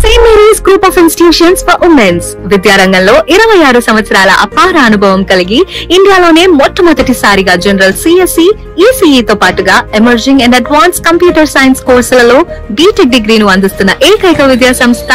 St. Mary's Group of Institutions for Women's విద్యారంగంలో 26 సంవత్సరాల అపార అనుభవం కలిగి ఇండియాలోనే మొట్టమొదటిసారిగా జనరల్ సిఎస్సి, ఈసీఈ తో పాటుగా emerging and advance computer science కోర్సులలో బీటెక్ డిగ్రీను అందిస్తున్న ఏకైక విద్యా సంస్థ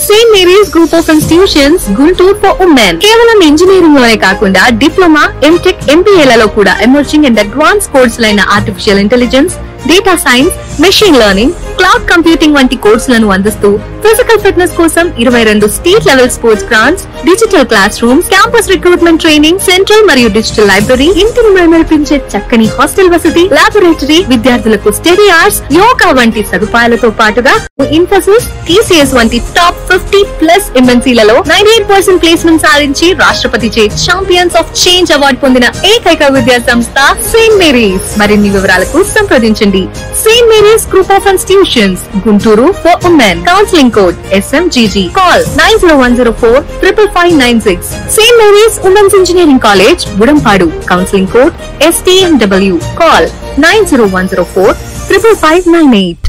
saint Mary's group of institutions Guntur for women. కేవలం ఇంజనీరింగ్ లోనే కాకుండా డిప్లొమా, ఎంటెక్, ఎంబీఏలలో కూడా ఎమర్జింగ్ అండ్ అడ్వాన్స్ కోర్సులైన artificial intelligence, data science, machine learning, cloud computing వంటి కోర్సులను అందిస్తూ ఫిజికల్ ఫిట్నెస్ కోసం 22 state level sports grounds, digital class rooms, campus recruitment training, central మరియు డిజిటల్ లైబ్రరీ, ఇంటిని మెరిపించే చక్కని హాస్టల్ వసతి, లాబొరేటరీ, విద్యార్థులకు స్టడీ అవర్స్, యోగా వంటి సదుపాయాలతో పాటుగా ఇన్ఫోసిస్, టీసీఎస్ వంటి టాప్ 50+ ఎంఎన్సీలలో 98% ప్లేస్మెంట్ సాధించి రాష్ట్రపతి చే ఛాంపియన్స్ ఆఫ్ చేంజ్ అవార్డు పొందిన ఏకైక విద్యా సంస్థ సెయింట్ మేరీస్. మరిన్ని వివరాలకు సంప్రదించండి. Saint Mary's group of institutions Guntur for women. Counselling code SMGG. Call 9010455596. St. Mary's Women's Engineering College, Budampadu. Counseling code STMW. Call 9010455598.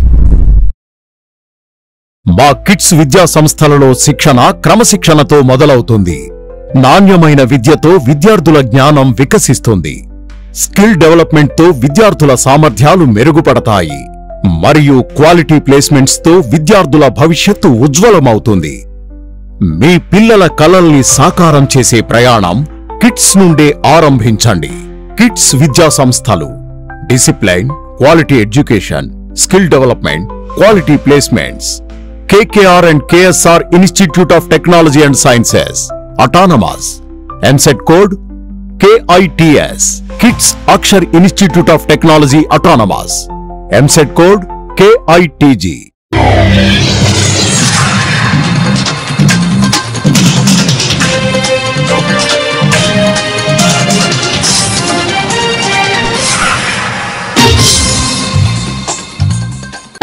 మా కిడ్స్ విద్యా సంస్థలలో శిక్షణ క్రమశిక్షణతో మొదలవుతుంది. నాణ్యమైన విద్యతో విద్యార్థుల జ్ఞానం వికసిస్తుంది. స్కిల్ డెవలప్మెంట్ తో విద్యార్థుల సామర్థ్యాలు మెరుగుపడతాయి మరియు క్వాలిటీ ప్లేస్మెంట్స్ తో విద్యార్థుల భవిష్యత్తు ఉజ్వలమవుతుంది. మీ పిల్లల కలల్ని సాకారం చేసే ప్రయాణం కిడ్స్ నుండే ఆరంభించండి. కిడ్స్ విద్యా సంస్థలు discipline, quality education, skill development, quality placements. KKR and KSR Institute of Technology and Sciences, Autonomous. MSET code KITS. Kids Akshar Institute of Technology, Autonomous. MSET code KITG.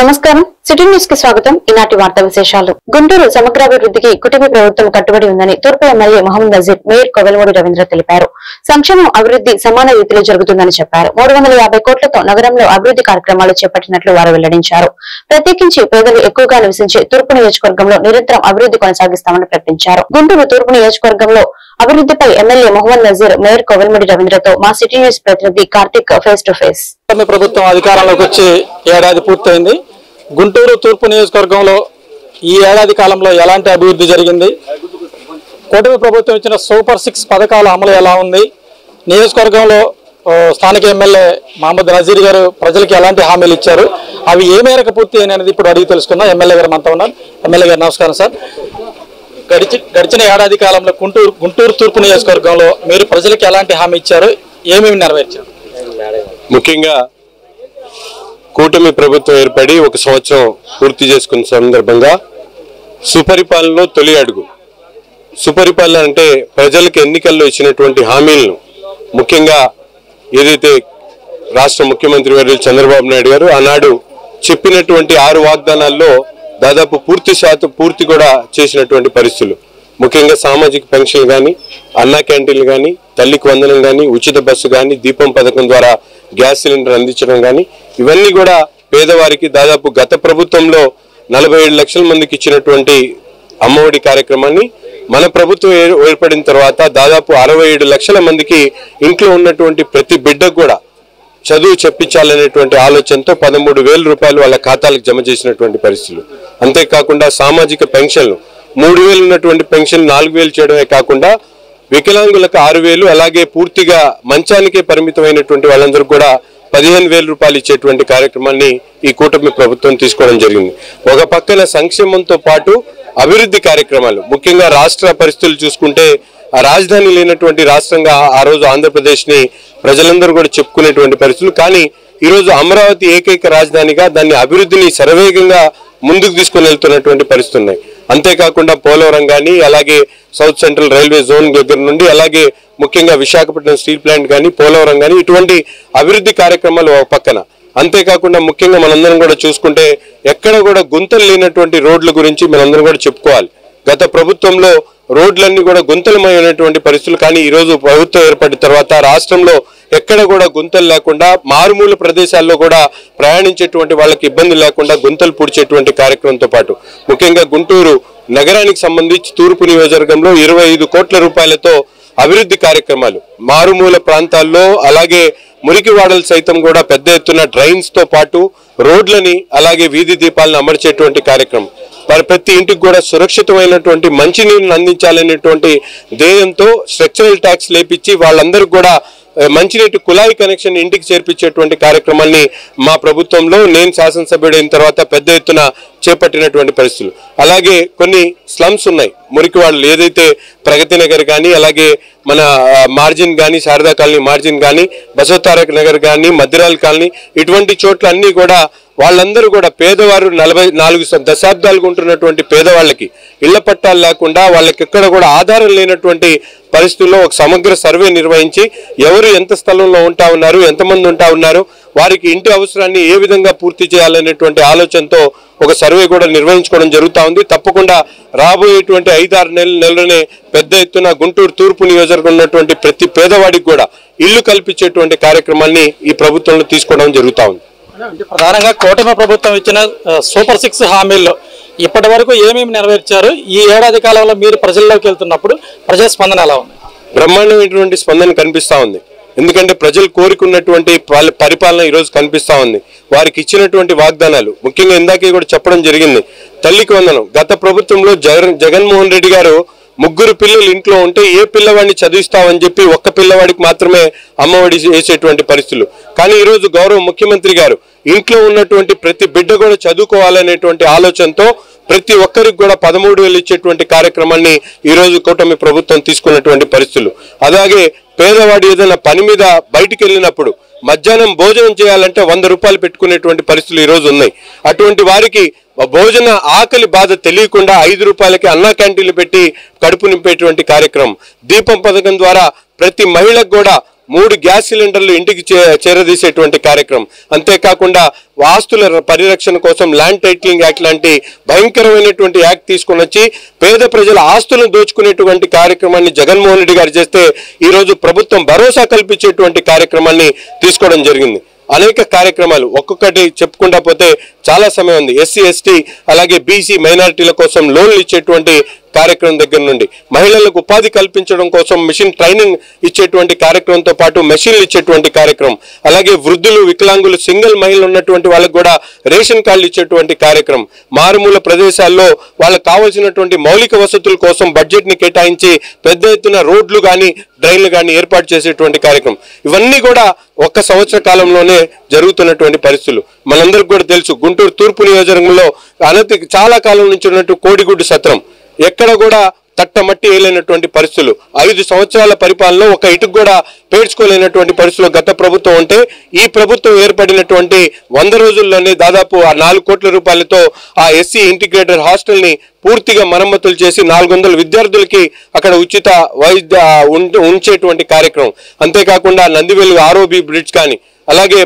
నమస్కారం, సిటీ న్యూస్ కి స్వాగతం. ఈనాటి వార్తా విశేషాలు. గుంటూరు సమగ్రాభివృద్ధికి కుటుంబ ప్రభుత్వం కట్టుబడి ఉందని తూర్పు ఎమ్మెల్యే మహమ్మద్ నజీర్ మేయర్ కోవెలమూడి రవీంద్ర తెలిపారు. సంక్షేమం, అభివృద్ధి సమాన రీతిలో జరుగుతుందని చెప్పారు. 350 కోట్లతో నగరంలో అభివృద్ధి కార్యక్రమాలు చేపట్టినట్లు వారు వెల్లడించారు. ప్రత్యేకించి పేదలు ఎక్కువగా నివసించే తూర్పు నియోజకవర్గంలో నిరంతరం అభివృద్ధి కొనసాగిస్తామని ప్రకటించారు. గుంటూరు తూర్పు నియోజకవర్గంలో అభివృద్ధిపై ఎమ్మెల్యే మహమ్మద్ నజీర్ మేయర్ కోవెలమూడి రవీంద్రతో మా సిటీ న్యూస్ ప్రతినిధి కార్తిక్ ఫేస్ టు ఫేస్. ప్రభుత్వం అధికారంలోకి వచ్చి ఏడాది పూర్తయింది. గుంటూరు తూర్పు నియోజకవర్గంలో ఈ ఏడాది కాలంలో ఎలాంటి అభివృద్ధి జరిగింది, కూటమి ప్రభుత్వం ఇచ్చిన సూపర్ 6 పథకాల అమలు ఎలా ఉంది, నియోజకవర్గంలో స్థానిక ఎమ్మెల్యే మహమ్మద్ నజీర్ గారు ప్రజలకు ఎలాంటి హామీలు ఇచ్చారు, అవి ఏ మేరకు పూర్తి అయినది ఇప్పుడు అడిగి తెలుసుకుందాం. ఎమ్మెల్యే గారు మనతో ఉన్నారు. ఎమ్మెల్యే గారు నమస్కారం సార్. గడిచిన ఏడాది కాలంలో గుంటూరు తూర్పు నియోజకవర్గంలో మీరు ప్రజలకు ఎలాంటి హామీ ఇచ్చారు, ఏమేమి నెరవేర్చారు? ముఖ్యంగా కూటమి ప్రభుత్వం ఏర్పడి 1 సంవత్సరం పూర్తి చేసుకున్న సందర్భంగా సుపరిపాలనలో తొలి అడుగు. సుపరిపాలన అంటే ప్రజలకు ఎన్నికల్లో ఇచ్చినటువంటి హామీలను, ముఖ్యంగా ఏదైతే రాష్ట్ర ముఖ్యమంత్రి వర్యులు చంద్రబాబు నాయుడు గారు ఆనాడు చెప్పినటువంటి 6 వాగ్దానాల్లో దాదాపు పూర్తి కూడా చేసినటువంటి పరిస్థితులు. ముఖ్యంగా సామాజిక పెన్షన్ కానీ, అన్నా క్యాంటీన్లు కానీ, తల్లికి వందనం కానీ, ఉచిత బస్సు కానీ, దీపం పథకం ద్వారా గ్యాస్ సిలిండర్ అందించడం కానీ, ఇవన్నీ కూడా పేదవారికి దాదాపు గత ప్రభుత్వంలో 47 లక్షల మందికి ఇచ్చినటువంటి అమ్మఒడి కార్యక్రమాన్ని మన ప్రభుత్వం ఏర్పడిన తర్వాత దాదాపు 67 లక్షల మందికి ఇంట్లో ఉన్నటువంటి ప్రతి బిడ్డకు కూడా చదువు చెప్పించాలనేటువంటి ఆలోచనతో 13,000 రూపాయలు వాళ్ళ ఖాతాలకు జమ చేసినటువంటి పరిస్థితులు. అంతేకాకుండా సామాజిక పెన్షన్లు 3,000 ఉన్నటువంటి పెన్షన్ 4,000 చేయడమే కాకుండా వికలాంగులకు 6,000, అలాగే పూర్తిగా మంచానికే పరిమితమైనటువంటి వాళ్ళందరూ కూడా 15,000 రూపాయలు ఇచ్చేటువంటి కార్యక్రమాన్ని ఈ కూటమి ప్రభుత్వం తీసుకోవడం జరిగింది. ఒక పక్కన సంక్షేమంతో పాటు అభివృద్ధి కార్యక్రమాలు, ముఖ్యంగా రాష్ట్ర పరిస్థితులు చూసుకుంటే రాజధాని లేనటువంటి రాష్ట్రంగా ఆ రోజు ఆంధ్రప్రదేశ్ ని ప్రజలందరూ కూడా చెప్పుకునేటువంటి పరిస్థితులు. కానీ ఈరోజు అమరావతి ఏకైక రాజధానిగా దాన్ని అభివృద్ధిని శరవేగంగా ముందుకు తీసుకుని వెళ్తున్నటువంటి పరిస్థితులు ఉన్నాయి. అంతేకాకుండా పోలవరం కానీ, అలాగే సౌత్ సెంట్రల్ రైల్వే జోన్ దగ్గర నుండి, అలాగే ముఖ్యంగా విశాఖపట్నం స్టీల్ ప్లాంట్ కానీ, పోలవరం కానీ, ఇటువంటి అభివృద్ధి కార్యక్రమాలు ఒక పక్కన. అంతేకాకుండా ముఖ్యంగా మనందరం కూడా చూసుకుంటే ఎక్కడ కూడా గుంతలు లేనటువంటి రోడ్ల గురించి మనందరం కూడా చెప్పుకోవాలి. గత ప్రభుత్వంలో రోడ్లన్నీ కూడా గుంతలమైనటువంటి పరిస్థితులు. కానీ ఈరోజు ప్రభుత్వం ఏర్పడిన తర్వాత రాష్ట్రంలో ఎక్కడ కూడా గుంతలు లేకుండా మారుమూల ప్రదేశాల్లో కూడా ప్రయాణించేటువంటి వాళ్ళకి ఇబ్బంది లేకుండా గుంతలు పూడ్చేటువంటి కార్యక్రమంతో పాటు ముఖ్యంగా గుంటూరు నగరానికి సంబంధించి తూర్పు నియోజకవర్గంలో 25 కోట్ల రూపాయలతో అభివృద్ధి కార్యక్రమాలు, మారుమూల ప్రాంతాల్లో అలాగే మురికివాడలు సైతం కూడా పెద్ద ఎత్తున డ్రైన్స్ తో పాటు రోడ్లని అలాగే వీధి దీపాలను అమర్చేటువంటి కార్యక్రమం, ప్రతి ఇంటికి కూడా సురక్షితమైనటువంటి మంచినీరుని అందించాలనేటువంటి ధ్యేయంతో స్ట్రక్చరల్ ట్యాక్స్ లేపించి వాళ్ళందరికీ కూడా మంచినీటి కుళాయి కనెక్షన్ ఇంటికి చేర్పించేటువంటి కార్యక్రమాన్ని మా ప్రభుత్వంలో నేను శాసనసభ్యుడైన తర్వాత పెద్ద ఎత్తున చేపట్టినటువంటి పరిస్థితులు. అలాగే కొన్ని స్లమ్స్ ఉన్నాయి, మురికివాడలు, ఏదైతే ప్రగతి నగర్ కానీ అలాగే మన మార్జిన్ కానీ శారదా కాలనీ మార్జిన్ కానీ బసవతారక నగర్ కానీ మద్దిరాల్ కాలనీ ఇటువంటి చోట్ల అన్ని కూడా వాళ్ళందరూ కూడా పేదవారు 44 దశాబ్దాలుగా ఉంటున్నటువంటి పేదవాళ్ళకి ఇళ్ల పట్టాలు లేకుండా వాళ్ళకి ఎక్కడ కూడా ఆధారం లేనటువంటి పరిస్థితుల్లో ఒక సమగ్ర సర్వే నిర్వహించి ఎవరు ఎంత స్థలంలో ఉంటా ఉన్నారు, ఎంతమంది ఉంటా ఉన్నారు, వారికి ఇంటి అవసరాన్ని ఏ విధంగా పూర్తి చేయాలనేటువంటి ఆలోచనతో ఒక సర్వే కూడా నిర్వహించుకోవడం జరుగుతూ ఉంది. తప్పకుండా రాబోయేటువంటి 5-6 నెలలోనే పెద్ద ఎత్తున గుంటూరు తూర్పు నియోజకవర్గం ఉన్నటువంటి ప్రతి పేదవాడికి కూడా ఇల్లు కల్పించేటువంటి కార్యక్రమాన్ని ఈ ప్రభుత్వంలో తీసుకోవడం జరుగుతూ ఉంది. ప్రధానంగా కూటమి ప్రభుత్వం ఇచ్చిన సూపర్ 6 హామీల్లో ఇప్పటి వరకు ఏమేమి నెరవేర్చారు, ఈ ఏడాది కాలంలో మీరు ప్రజల్లోకి వెళ్తున్నప్పుడు ప్రజా స్పందన ఎలా ఉంది? బ్రహ్మాండమైనటువంటి స్పందన కనిపిస్తా ఉంది. ఎందుకంటే ప్రజలు కోరుకున్నటువంటి పరిపాలన ఈరోజు కనిపిస్తా ఉంది. వారికి ఇచ్చినటువంటి వాగ్దానాలు, ముఖ్యంగా ఇందాకే కూడా చెప్పడం జరిగింది, తల్లికి వందనం. గత ప్రభుత్వంలో జగన్మోహన్ రెడ్డి గారు 3 పిల్లలు ఇంట్లో ఉంటే ఏ పిల్లవాడిని చదివిస్తామని చెప్పి ఒక్క పిల్లవాడికి మాత్రమే అమ్మఒడి వేసేటువంటి పరిస్థితులు. కానీ ఈరోజు గౌరవ ముఖ్యమంత్రి గారు ఇంట్లో ఉన్నటువంటి ప్రతి బిడ్డ కూడా చదువుకోవాలనేటువంటి ఆలోచనతో ప్రతి ఒక్కరికి కూడా 13,000 ఇచ్చేటువంటి కార్యక్రమాన్ని ఈరోజు కూటమి ప్రభుత్వం తీసుకున్నటువంటి పరిస్థితులు. అలాగే పేదవాడు ఏదైనా పని మీద బయటికి వెళ్ళినప్పుడు మధ్యాహ్నం భోజనం చేయాలంటే 100 రూపాయలు పెట్టుకునేటువంటి పరిస్థితులు ఈరోజు ఉన్నాయి. అటువంటి వారికి భోజన ఆకలి బాధ తెలియకుండా 5 రూపాయలకి అన్నా క్యాంటీన్లు పెట్టి కడుపు నింపేటువంటి కార్యక్రమం. దీపం పథకం ద్వారా ప్రతి మహిళకు కూడా 3 గ్యాస్ సిలిండర్లు ఇంటికి చేరదీసేటువంటి కార్యక్రమం. అంతేకాకుండా ఆస్తుల పరిరక్షణ కోసం ల్యాండ్ టైటిలింగ్ యాక్ట్ లాంటి భయంకరమైనటువంటి యాక్ట్ తీసుకుని వచ్చి పేద ప్రజల ఆస్తులను దోచుకునేటువంటి కార్యక్రమాన్ని జగన్మోహన్ రెడ్డి గారు చేస్తే ఈరోజు ప్రభుత్వం భరోసా కల్పించేటువంటి కార్యక్రమాన్ని తీసుకోవడం జరిగింది. అనేక కార్యక్రమాలు ఒక్కొక్కటి చెప్పుకుంటా పోతే చాలా సమయం ఉంది. ఎస్సీ ఎస్టీ అలాగే బీసీ మైనారిటీల కోసం లోన్లు ఇచ్చేటువంటి కార్యక్రమం దగ్గర నుండి మహిళలకు ఉపాధి కల్పించడం కోసం మిషన్ ట్రైనింగ్ ఇచ్చేటువంటి కార్యక్రమంతో పాటు మెషిన్లు ఇచ్చేటువంటి కార్యక్రమం, అలాగే వృద్ధులు వికలాంగులు సింగిల్ మహిళలు ఉన్నటువంటి వాళ్ళకు కూడా రేషన్ కార్డులు ఇచ్చేటువంటి కార్యక్రమం, మారుమూల ప్రదేశాల్లో వాళ్ళకు కావాల్సినటువంటి మౌలిక వసతుల కోసం బడ్జెట్ ని కేటాయించి పెద్ద ఎత్తున రోడ్లు కానీ డ్రైన్లు కానీ ఏర్పాటు చేసేటువంటి కార్యక్రమం. ఇవన్నీ కూడా 1 సంవత్సర కాలంలోనే జరుగుతున్నటువంటి పరిస్థితులు. మనందరికి కూడా తెలుసు, గుంటూరు తూర్పు నియోజకవర్గంలో చాలా కాలం నుంచి ఉన్నట్టు కోడిగుడ్డు సత్రం ఎక్కడ కూడా తట్టమట్టి వేయలేనటువంటి పరిస్థితులు. 5 సంవత్సరాల పరిపాలనలో ఒక ఇటుకు కూడా పేర్చుకోలేనటువంటి పరిస్థితులు గత ప్రభుత్వం ఉంటే ఈ ప్రభుత్వం ఏర్పడినటువంటి 100 రోజుల్లోనే దాదాపు 4 కోట్ల రూపాయలతో ఆ ఎస్సీ ఇంటిగ్రేటెడ్ హాస్టల్ ని పూర్తిగా మరమ్మతులు చేసి 400 విద్యార్థులకి అక్కడ ఉచిత వైద్య ఉంచేటువంటి కార్యక్రమం. అంతేకాకుండా నందివేలు ఆర్ఓబి బ్రిడ్జ్ కానీ అలాగే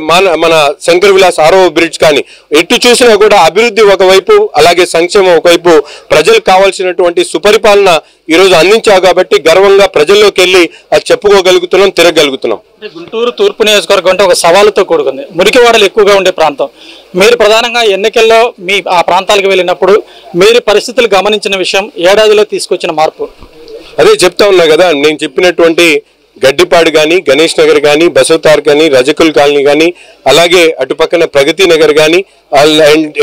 మన శంకర్ విలాస్ ఆర్ఓ బ్రిడ్జ్ కానీ ఎటు చూసినా కూడా అభివృద్ధి ఒకవైపు అలాగే సంక్షేమం ఒకవైపు ప్రజలకు కావాల్సినటువంటి సుపరిపాలన ఈరోజు అందించావు కాబట్టి గర్వంగా ప్రజల్లోకి వెళ్ళి అది చెప్పుకోగలుగుతున్నాం, తిరగలుగుతున్నాం. గుంటూరు తూర్పు నియోజకవర్గం అంటే ఒక సవాలుతో కూడుకుంది, మురికివాడలు ఎక్కువగా ఉండే ప్రాంతం. మీరు ప్రధానంగా ఎన్నికల్లో ఆ ప్రాంతాలకు వెళ్ళినప్పుడు మీరు పరిస్థితులు గమనించిన విషయం, ఏడాదిలో తీసుకొచ్చిన మార్పు? అదే చెప్తా ఉన్నా కదా, నేను చెప్పినటువంటి గడ్డిపాడు కానీ గణేష్ నగర్ కానీ బసవతార్ కానీ రజకుల్ కాలనీ కానీ అలాగే అటు పక్కన ప్రగతి నగర్ కానీ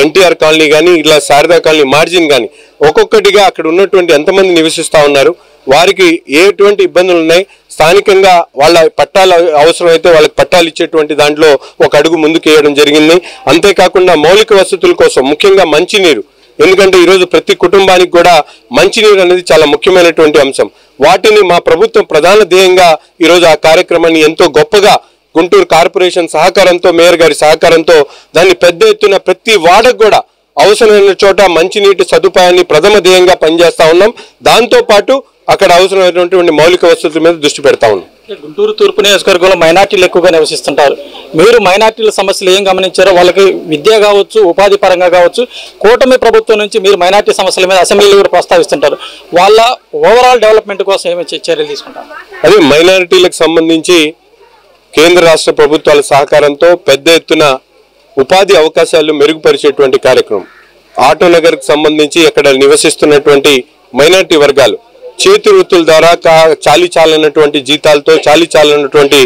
ఎన్టీఆర్ కాలనీ కానీ ఇలా శారదా కాలనీ మార్జిన్ కానీ ఒక్కొక్కటిగా అక్కడ ఉన్నటువంటి ఎంతమంది నివసిస్తా ఉన్నారు, వారికి ఎటువంటి ఇబ్బందులు ఉన్నాయి, స్థానికంగా వాళ్ళ పట్టాలు అవసరమైతే వాళ్ళకి పట్టాలు ఇచ్చేటువంటి దాంట్లో ఒక అడుగు ముందుకు వేయడం జరిగింది. అంతేకాకుండా మౌలిక వసతుల కోసం ముఖ్యంగా మంచినీరు, ఎందుకంటే ఈరోజు ప్రతి కుటుంబానికి కూడా మంచినీరు అనేది చాలా ముఖ్యమైనటువంటి అంశం. వాటిని మా ప్రభుత్వం ప్రధాన ధ్యేయంగా ఈరోజు ఆ కార్యక్రమాన్ని ఎంతో గొప్పగా గుంటూరు కార్పొరేషన్ సహకారంతో మేయర్ గారి సహకారంతో దాన్ని పెద్ద ఎత్తున ప్రతి వాడకు కూడా అవసరమైన చోట మంచినీటి సదుపాయాన్ని ప్రథమ ధ్యేయంగా పనిచేస్తా ఉన్నాం. దాంతో పాటు అక్కడ అవసరమైనటువంటి మౌలిక వసతుల మీద దృష్టి పెడతా ఉన్నాం. గుంటూరు తూర్పు నియోజకవర్గంలో మైనార్టీలు ఎక్కువగా నివసిస్తుంటారు. మీరు మైనార్టీల సమస్యలు ఏం గమనించారో, వాళ్ళకి విద్య కావచ్చు, ఉపాధి పరంగా కావచ్చు, కూటమి ప్రభుత్వం నుంచి మీరు మైనార్టీ సమస్యల మీద అసెంబ్లీలో కూడా ప్రస్తావిస్తుంటారు. వాళ్ళ ఓవరాల్ డెవలప్మెంట్ కోసం ఏమి చర్యలు తీసుకుంటారు? అదే మైనారిటీలకు సంబంధించి కేంద్ర రాష్ట్ర ప్రభుత్వాల సహకారంతో పెద్ద ఎత్తున ఉపాధి అవకాశాలు మెరుగుపరిచేటువంటి కార్యక్రమం. ఆటోనగర్కి సంబంధించి ఇక్కడ నివసిస్తున్నటువంటి మైనారిటీ వర్గాలు చేతి వృత్తుల ద్వారా చాలీ చాలన్నటువంటి జీతాలతో చాలీ చాలన్నటువంటి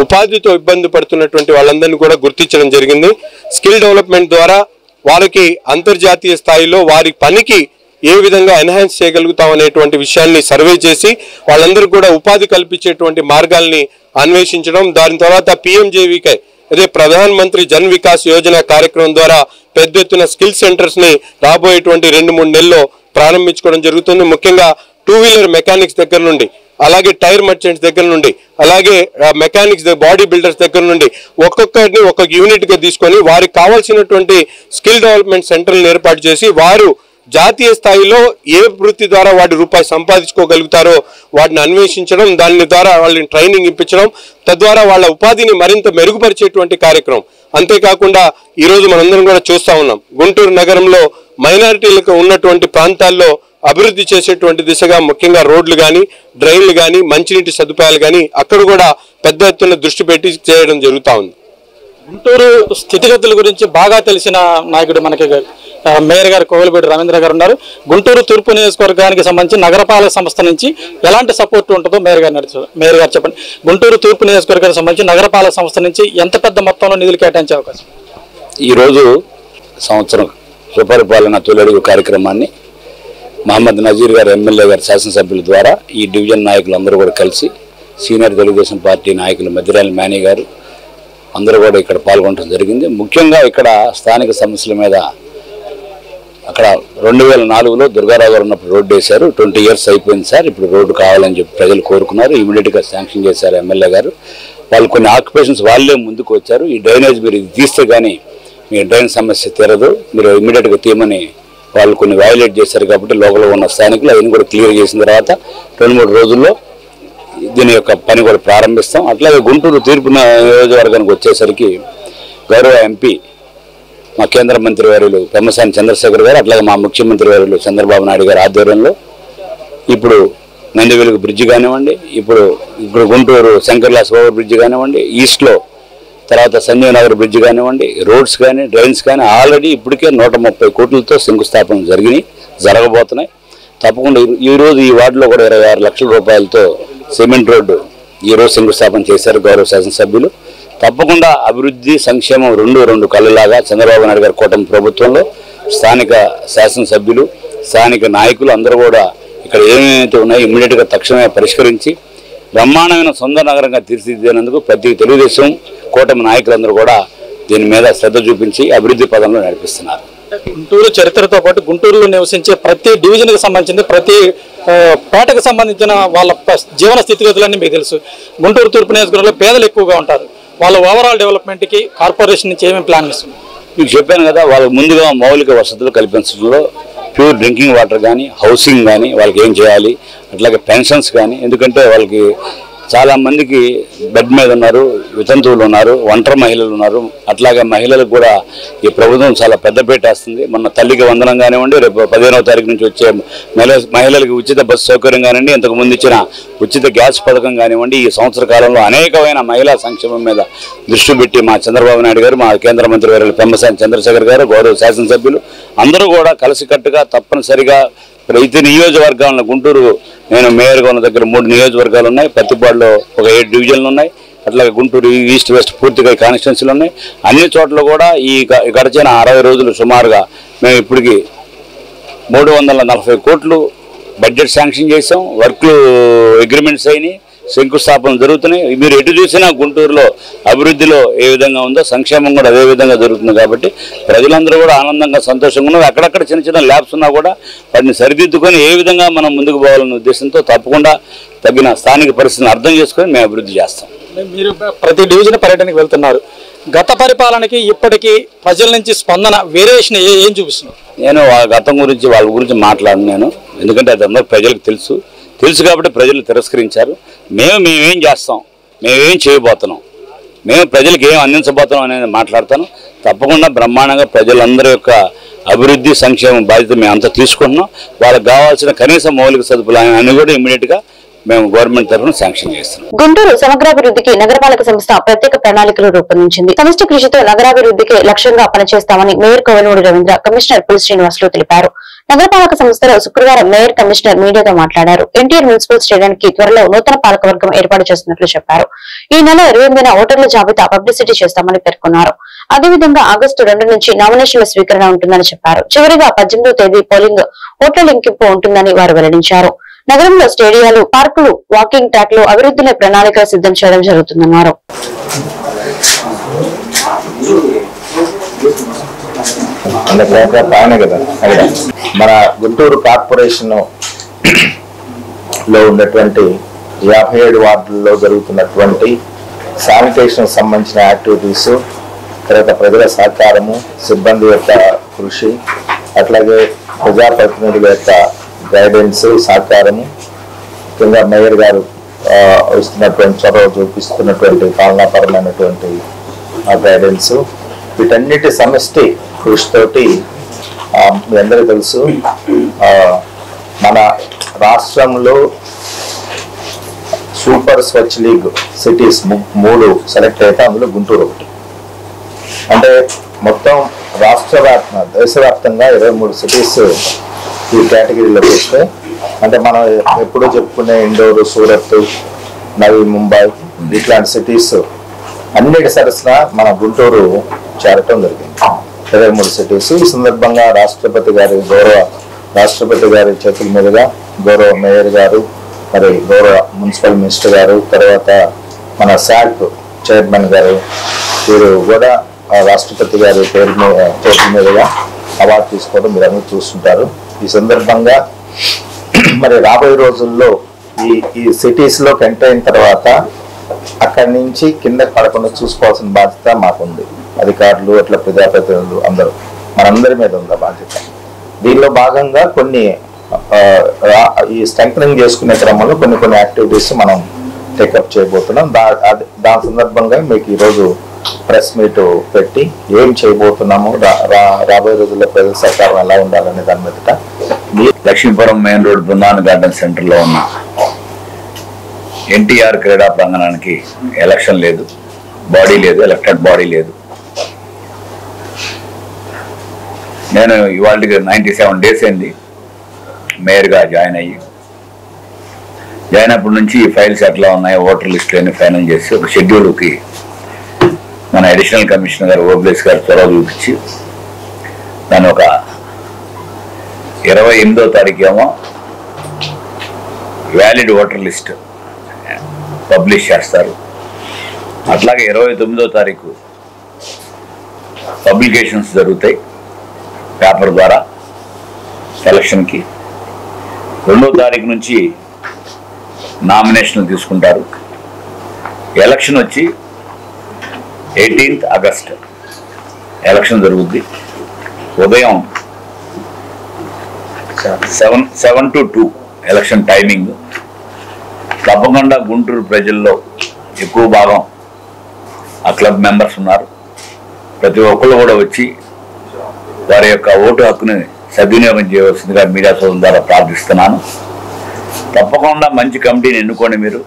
ఉపాధితో ఇబ్బంది పడుతున్నటువంటి వాళ్ళందరినీ కూడా గుర్తించడం జరిగింది. స్కిల్ డెవలప్మెంట్ ద్వారా వారికి అంతర్జాతీయ స్థాయిలో వారి పనికి ఏ విధంగా ఎన్హాన్స్ చేయగలుగుతాం అనేటువంటి విషయాన్ని సర్వే చేసి వాళ్ళందరూ కూడా ఉపాధి కల్పించేటువంటి మార్గాల్ని అన్వేషించడం, దాని తర్వాత PMJVK అదే ప్రధాన మంత్రి జన్ వికాస్ యోజన కార్యక్రమం ద్వారా పెద్ద ఎత్తున స్కిల్ సెంటర్స్ ని రాబోయేటువంటి 2-3 నెలల్లో ప్రారంభించుకోవడం జరుగుతుంది. ముఖ్యంగా 2 వీలర్ మెకానిక్స్ దగ్గర నుండి, అలాగే టైర్ మర్చెంట్స్ దగ్గర నుండి, అలాగే మెకానిక్స్ బాడీ బిల్డర్స్ దగ్గర నుండి ఒక్కొక్కరిని ఒక్కొక్క యూనిట్ గా తీసుకొని వారికి కావాల్సినటువంటి స్కిల్ డెవలప్మెంట్ సెంటర్లను ఏర్పాటు చేసి వారు జాతీయ స్థాయిలో ఏ వృత్తి ద్వారా వాటి రూపాయి సంపాదించుకోగలుగుతారో వాటిని అన్వేషించడం, దాని ద్వారా వాళ్ళని ట్రైనింగ్ ఇప్పించడం, తద్వారా వాళ్ళ ఉపాధిని మరింత మెరుగుపరిచేటువంటి కార్యక్రమం. అంతేకాకుండా ఈరోజు మనందరం కూడా చూస్తా ఉన్నాం, గుంటూరు నగరంలో మైనారిటీలకు ఉన్నటువంటి ప్రాంతాల్లో అభివృద్ధి చేసేటువంటి దిశగా ముఖ్యంగా రోడ్లు కానీ, డ్రైన్లు కానీ, మంచినీటి సదుపాయాలు కానీ అక్కడ కూడా పెద్ద ఎత్తున దృష్టి పెట్టి చేయడం జరుగుతూ ఉంది. గుంటూరు స్థితిగతుల గురించి బాగా తెలిసిన నాయకుడు మనకి మేయర్ గారు కోవెలపూడి రవీంద్ర గారు ఉన్నారు. గుంటూరు తూర్పు నియోజకవర్గానికి సంబంధించి నగరపాలక సంస్థ నుంచి ఎలాంటి సపోర్ట్ ఉంటుందో మేయర్ గారు చెప్పండి. గుంటూరు తూర్పు నియోజకవర్గానికి సంబంధించి నగరపాలక సంస్థ నుంచి ఎంత పెద్ద మొత్తంలో నిధులు కేటాయించే అవకాశం? ఈరోజు సంవత్సరం సుపరిపాలన తొలడుగు కార్యక్రమాన్ని మహమ్మద్ నజీర్ గారు ఎమ్మెల్యే గారు శాసనసభ్యుల ద్వారా ఈ డివిజన్ నాయకులందరూ కూడా కలిసి సీనియర్ తెలుగుదేశం పార్టీ నాయకులు మద్దిరాలి మేనీ గారు అందరూ కూడా ఇక్కడ పాల్గొనడం జరిగింది. ముఖ్యంగా ఇక్కడ స్థానిక సమస్యల మీద అక్కడ 2004లో దుర్గారావు గారు ఉన్నప్పుడు రోడ్డు వేశారు. 20 years అయిపోయింది సార్, ఇప్పుడు రోడ్డు కావాలని చెప్పి ప్రజలు కోరుకున్నారు. ఇమీడియట్గా శాంక్షన్ చేశారు ఎమ్మెల్యే గారు. వాళ్ళు కొన్ని ఆక్యుపేషన్స్ వాళ్ళే ముందుకు వచ్చారు. ఈ డ్రైనేజ్ మీరు ఇది తీస్తే కానీ మీ డ్రైన్ సమస్య తీరదు, మీరు ఇమీడియట్గా తీయమని వాళ్ళు కొన్ని వయలేట్ చేశారు. కాబట్టి లోకల్లో ఉన్న స్థానికులు అవన్నీ కూడా క్లియర్ చేసిన తర్వాత 2-3 రోజుల్లో దీని యొక్క పని కూడా ప్రారంభిస్తాం. అట్లాగే గుంటూరు తూర్పు నియోజకవర్గానికి వచ్చేసరికి గౌరవ ఎంపీ మా కేంద్ర మంత్రి వర్యులు పెమ్మసాని చంద్రశేఖర్ గారు, అట్లాగే మా ముఖ్యమంత్రి వర్యులు చంద్రబాబు నాయుడు గారి ఆధ్వర్యంలో ఇప్పుడు నందివెలుగు బ్రిడ్జి కానివ్వండి, ఇప్పుడు గుంటూరు శంకర్లాస్ ఓవర్ బ్రిడ్జి కానివ్వండి, ఈస్ట్లో తర్వాత సంజీవ్ నగర్ బ్రిడ్జి కానివ్వండి, రోడ్స్ కానీ డ్రైన్స్ కానీ ఆల్రెడీ ఇప్పటికే 130 కోట్లతో శంకుస్థాపన జరగబోతున్నాయి. తప్పకుండా ఈరోజు ఈ వార్డులో కూడా 26 లక్షల రూపాయలతో సిమెంట్ రోడ్డు ఈరోజు శంకుస్థాపన చేశారు గౌరవ శాసనసభ్యులు. తప్పకుండా అభివృద్ధి సంక్షేమం రెండు కళ్ళలాగా చంద్రబాబు నాయుడు గారి కూటమి ప్రభుత్వంలో స్థానిక శాసనసభ్యులు స్థానిక నాయకులు అందరూ కూడా ఇక్కడ ఏమేమైతే ఉన్నాయో ఇమ్మీడియట్గా తక్షణమే పరిష్కరించి బ్రహ్మాండమైన సొంత నగరంగా తీర్చిదిద్దేందుకు ప్రతి తెలుగుదేశం కూటమి నాయకులందరూ కూడా దీని మీద శ్రద్ధ చూపించి అభివృద్ధి పదంలో నడిపిస్తున్నారు. గుంటూరు చరిత్రతో పాటు గుంటూరులో నివసించే ప్రతి డివిజన్కి సంబంధించింది, ప్రతి పేటకు సంబంధించిన వాళ్ళ జీవన స్థితిగతులన్నీ మీకు తెలుసు. గుంటూరు తూర్పు నియోజకవర్గంలో పేదలు ఎక్కువగా ఉంటారు. వాళ్ళ ఓవరాల్ డెవలప్మెంట్కి కార్పొరేషన్ నుంచి ఏమేమి ప్లాన్ ఇస్తుంది? మీకు చెప్పాను కదా, వాళ్ళకి ముందుగా మౌలిక వసతులు కల్పించడంలో ప్యూర్ డ్రింకింగ్ వాటర్ కానీ, హౌసింగ్ కానీ వాళ్ళకి ఏం చేయాలి, అట్లాగే పెన్షన్స్ కానీ, ఎందుకంటే వాళ్ళకి చాలామందికి బెడ్ మీద ఉన్నారు, వితంతువులు ఉన్నారు, ఒంటరి మహిళలు ఉన్నారు. అట్లాగే మహిళలకు కూడా ఈ ప్రభుత్వం చాలా పెద్దపీట వేస్తుంది. మొన్న తల్లికి వందనం కానివ్వండి, రేపు 15వ తారీఖు నుంచి వచ్చే మహిళలకు ఉచిత బస్సు సౌకర్యం కానివ్వండి, ఇంతకుముందు ఇచ్చిన ఉచిత గ్యాస్ పథకం కానివ్వండి, ఈ సంవత్సర కాలంలో అనేకమైన మహిళా సంక్షేమం మీద దృష్టి పెట్టి మా చంద్రబాబు నాయుడు గారు, మా కేంద్ర మంత్రి వర్యులు పెమ్మసాని చంద్రశేఖర్ గారు, గౌరవ శాసనసభ్యులు అందరూ కూడా కలిసికట్టుగా తప్పనిసరిగా ప్రతి నియోజకవర్గాలను గుంటూరు నేను మేయర్గా ఉన్న దగ్గర 3 నియోజకవర్గాలు ఉన్నాయి, పత్తిపాడులో ఒక 7 డివిజన్లు ఉన్నాయి, అట్లాగే గుంటూరు ఈస్ట్ వెస్ట్ పూర్తిగా కాన్స్టిట్యున్సీలు ఉన్నాయి. అన్ని చోట్ల కూడా ఈ గడిచిన 60 రోజులు సుమారుగా మేము ఇప్పటికి 340 కోట్లు బడ్జెట్ శాంక్షన్ చేసాం. వర్క్లు అగ్రిమెంట్స్ అయినాయి, శంకుస్థాపనలు జరుగుతున్నాయి. మీరు ఎటు చూసినా గుంటూరులో అభివృద్ధిలో ఏ విధంగా ఉందో సంక్షేమం కూడా అదే విధంగా జరుగుతుంది. కాబట్టి ప్రజలందరూ కూడా ఆనందంగా సంతోషంగా ఉన్నారు. అక్కడక్కడ చిన్న చిన్న ల్యాబ్స్ ఉన్నా కూడా వాటిని సరిదిద్దుకొని ఏ విధంగా మనం ముందుకు పోవాలనే ఉద్దేశంతో తప్పకుండా తగిన స్థానిక పరిస్థితిని అర్థం చేసుకొని మేము అభివృద్ధి చేస్తాం. మీరు ప్రతి డివిజన్ పర్యటనకు వెళ్తున్నారు. గత పరిపాలనకి ఇప్పటికీ ప్రజల నుంచి స్పందన వేరియేషన్ ఏం చూపిస్తున్నారు? నేను గతం గురించి వాళ్ళ గురించి మాట్లాడను నేను, ఎందుకంటే అది అందరూ ప్రజలకు తెలుసు కాబట్టి ప్రజలు తిరస్కరించారు. మేమేం చేస్తాం, మేమేం చేయబోతున్నాం, మేము ప్రజలకు ఏం అందించబోతున్నాం అనేది మాట్లాడతాను. తప్పకుండా బ్రహ్మాండంగా ప్రజలందరి యొక్క అభివృద్ధి సంక్షేమం బాధ్యత మేము అంతా తీసుకుంటున్నాం. వాళ్ళకి కావాల్సిన కనీస మౌలిక సదుపాయాలు అన్నీ కూడా ఇమ్మీడియట్గా మేము గవర్నమెంట్ తరఫున శాంక్షన్ చేస్తున్నాం. గుంటూరు సమగ్రాభివృద్ధికి నగరపాలక సంస్థ ప్రత్యేక ప్రణాళికలు రూపొందించింది. సమిష్టి కృషితో నగరాభివృద్ధికి లక్ష్యంగా పనిచేస్తామని మేయర్ కోవెలమూడి రవీంద్ర, కమిషనర్ పుల్ శ్రీనివాసులు తెలిపారు. నగరపాలక సంస్థలో శుక్రవారం మేయర్, కమిషనర్ మీడియాతో మాట్లాడారు. ఎన్టీఆర్ మున్సిపల్ స్టేడియానికి త్వరలో నూతన పాలకవర్గం ఏర్పాటు చేస్తున్నట్లు చెప్పారు. ఈ నెల 28న ఓటర్ల జాబితా పబ్లిసిటీ చేస్తామని పేర్కొన్నారు. అదేవిధంగా ఆగస్టు 2 నుంచి నామినేషన్ల స్వీకరణ ఉంటుందని చెప్పారు. చివరిగా 18వ తేదీ పోలింగ్, ఓట్ల లెక్కింపు ఉంటుందని వారు వెల్లడించారు. నగరంలో స్టేడియాలు, పార్కులు, వాకింగ్ ట్రాక్లు అభివృద్ధిని ప్రణాళిక సిద్ధం చేయడం జరుగుతుందన్నారు. మన గుంటూరు కార్పొరేషన్ లో ఉన్నటువంటి 57 వార్డుల్లో జరుగుతున్నటువంటి శానిటేషన్ సంబంధించిన యాక్టివిటీస్, తర్వాత ప్రజల సహకారము, సిబ్బంది యొక్క కృషి, అట్లాగే ప్రజాప్రతినిధుల యొక్క గైడెన్స్, సహకారము, ముఖ్యంగా మేయర్ గారు ఇస్తున్నటువంటి చొరవ చూపిస్తున్నటువంటి పాలనాపరమైనటువంటి గైడెన్స్, వీటన్నిటి సమష్టి కృషితోటి మీ అందరికీ తెలుసు మన రాష్ట్రంలో సూపర్ స్వచ్ఛ లీగ్ సిటీస్ 3 సెలెక్ట్ అయితే అందులో గుంటూరు ఒకటి. అంటే మొత్తం దేశవ్యాప్తంగా 23 సిటీస్ ఈ కేటగిరీలోకి వస్తే, అంటే మనం ఎప్పుడూ చెప్పుకునే ఇండోర్, సూరత్, నవీ ముంబై ఇట్లాంటి సిటీస్ అన్నిటి సరసన మన గుంటూరు చేరటం జరిగింది. 23 సిటీస్. ఈ సందర్భంగా గౌరవ రాష్ట్రపతి గారి చేతుల మీదుగా గౌరవ మేయర్ గారు, మరి గౌరవ మున్సిపల్ మినిస్టర్ గారు, తర్వాత మన శాక్ చైర్మన్ గారు, వీరు కూడా రాష్ట్రపతి గారి చేతుల మీదుగా అవార్డు తీసుకోవడం మీరు అందరూ చూస్తుంటారు. ఈ సందర్భంగా మరి రాబోయే రోజుల్లో ఈ సిటీస్ లోకి ఎంటర్ అయిన తర్వాత అక్కడి నుంచి కిందకి పడకుండా చూసుకోవాల్సిన బాధ్యత మాకుంది. అధికారులు, అట్లా ప్రజాప్రతినిధులు అందరూ మనందరి మీద ఉంది బాధ్యత. దీనిలో భాగంగా కొన్ని ఈ స్ట్రెంథనింగ్ చేసుకునే క్రమంలో కొన్ని యాక్టివిటీస్ మనం టేకప్ చేయబోతున్నాం. దాని సందర్భంగా మీకు ఈరోజు ప్రెస్ మీట్ పెట్టి ఏం చేయబోతున్నాము, రాబోయే రోజుల్లో ప్రజల సహకారం ఎలా ఉండాలనే దాని మీదట. Lakshmipuram main road Brindavan garden centre లో ఉన్న ఎన్టీఆర్ క్రీడా ప్రాంగణానికి ఎలక్షన్ లేదు, బాడీ లేదు, ఎలక్టెడ్ బాడీ లేదు. నేను ఇవాళకి 97 డేస్ అయింది మేయర్గా జాయిన్ అయినప్పటి నుంచి ఈ ఫైల్స్ ఎట్లా ఉన్నాయి, ఓటర్ లిస్టులన్నీ ఫైనల్ చేసి ఒక షెడ్యూల్కి మన అడిషనల్ కమిషనర్ గారు ఓబ్లేస్ గారు చొరవ చూపించి దాని ఒక 28వ తారీఖు ఏమో వ్యాలిడ్ ఓటర్ లిస్ట్ పబ్లిష్ చేస్తారు. అట్లాగే 29వ తారీఖు పబ్లికేషన్స్ జరుగుతాయి పేపర్ ద్వారా ఎలక్షన్కి. 2వ తారీఖు నుంచి నామినేషన్లు తీసుకుంటారు. ఎలక్షన్ వచ్చి 18th ఆగస్ట్ ఎలక్షన్ జరుగుద్ది. ఉదయం 7 to 2 ఎలక్షన్ టైమింగ్. తప్పకుండా గుంటూరు ప్రజల్లో ఎక్కువ భాగం ఆ క్లబ్ మెంబర్స్ ఉన్నారు. ప్రతి ఒక్కళ్ళు కూడా వచ్చి వారి యొక్క ఓటు హక్కుని సద్వినియోగం చేయవలసిందిగా మీడియా సోదరుల ద్వారా ప్రార్థిస్తున్నాను. తప్పకుండా మంచి కమిటీని ఎన్నుకోండి. మీరు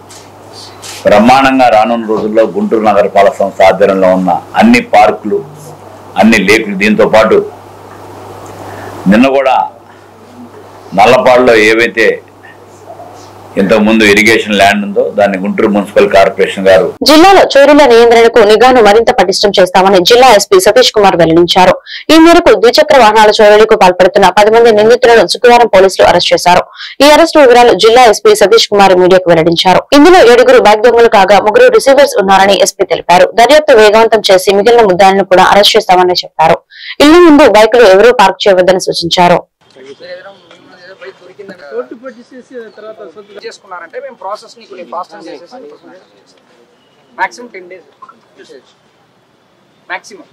బ్రహ్మాండంగా రానున్న రోజుల్లో గుంటూరు నగరపాలక సంస్థ ఆధ్వర్యంలో ఉన్న అన్ని పార్కులు, అన్ని లేకులు, దీంతో పాటు నిన్న కూడా నల్లపాడులో ఏవైతే ఇంతకుముందు ఇరిగేషన్ ల్యాండ్ ఉందో దాన్ని గుంటూరు మున్సిపల్ కార్పొరేషన్ గారు జిల్లాలో చోరీల నియంత్రణకు నిఘాను మరింత పటిష్టం చేస్తామని జిల్లా ఎస్పీ సతీష్ కుమార్ వెల్లడించారు. ఈ మేరకు ద్విచక్ర వాహనాల చోరీలకు పాల్పడుతున్న 10 మంది నిందితులను శుక్రవారం పోలీసులు అరెస్ట్ చేశారు. ఈ అరెస్టు వివరాలు జిల్లా ఎస్పీ సతీష్ కుమార్ మీడియాకు వెల్లడించారు. ఇందులో 7 బ్యాగ్ దొంగలు కాగా 3 రిసీవర్స్ ఉన్నారని ఎస్పీ తెలిపారు. దర్యాప్తు వేగవంతం చేసి మిగిలిన ముద్దాలను కూడా అరెస్ట్ చేస్తామని చెప్పారు. ఇళ్ల ముందు బైకులు ఎవరూ పార్క్ చేయవద్దని సూచించారు. కోర్టు పట్టిసేసి తర్వాత సొంతం చేసుకున్నారంటే మేము ప్రాసెస్ ని కొంచెం ఫాస్టర్ చేసేసి maximum 10 days maximum.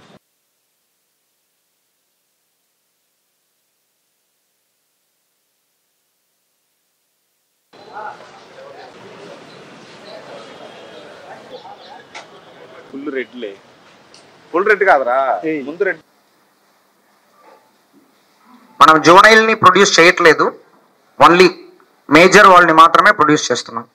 Full red కాదురా, ముందు రెడ్. మనం జోనైల్ ని ప్రొడ్యూస్ చేయట్లేదు, ఓన్లీ మేజర్ వాళ్ళని మాత్రమే ప్రొడ్యూస్ చేస్తున్నాం.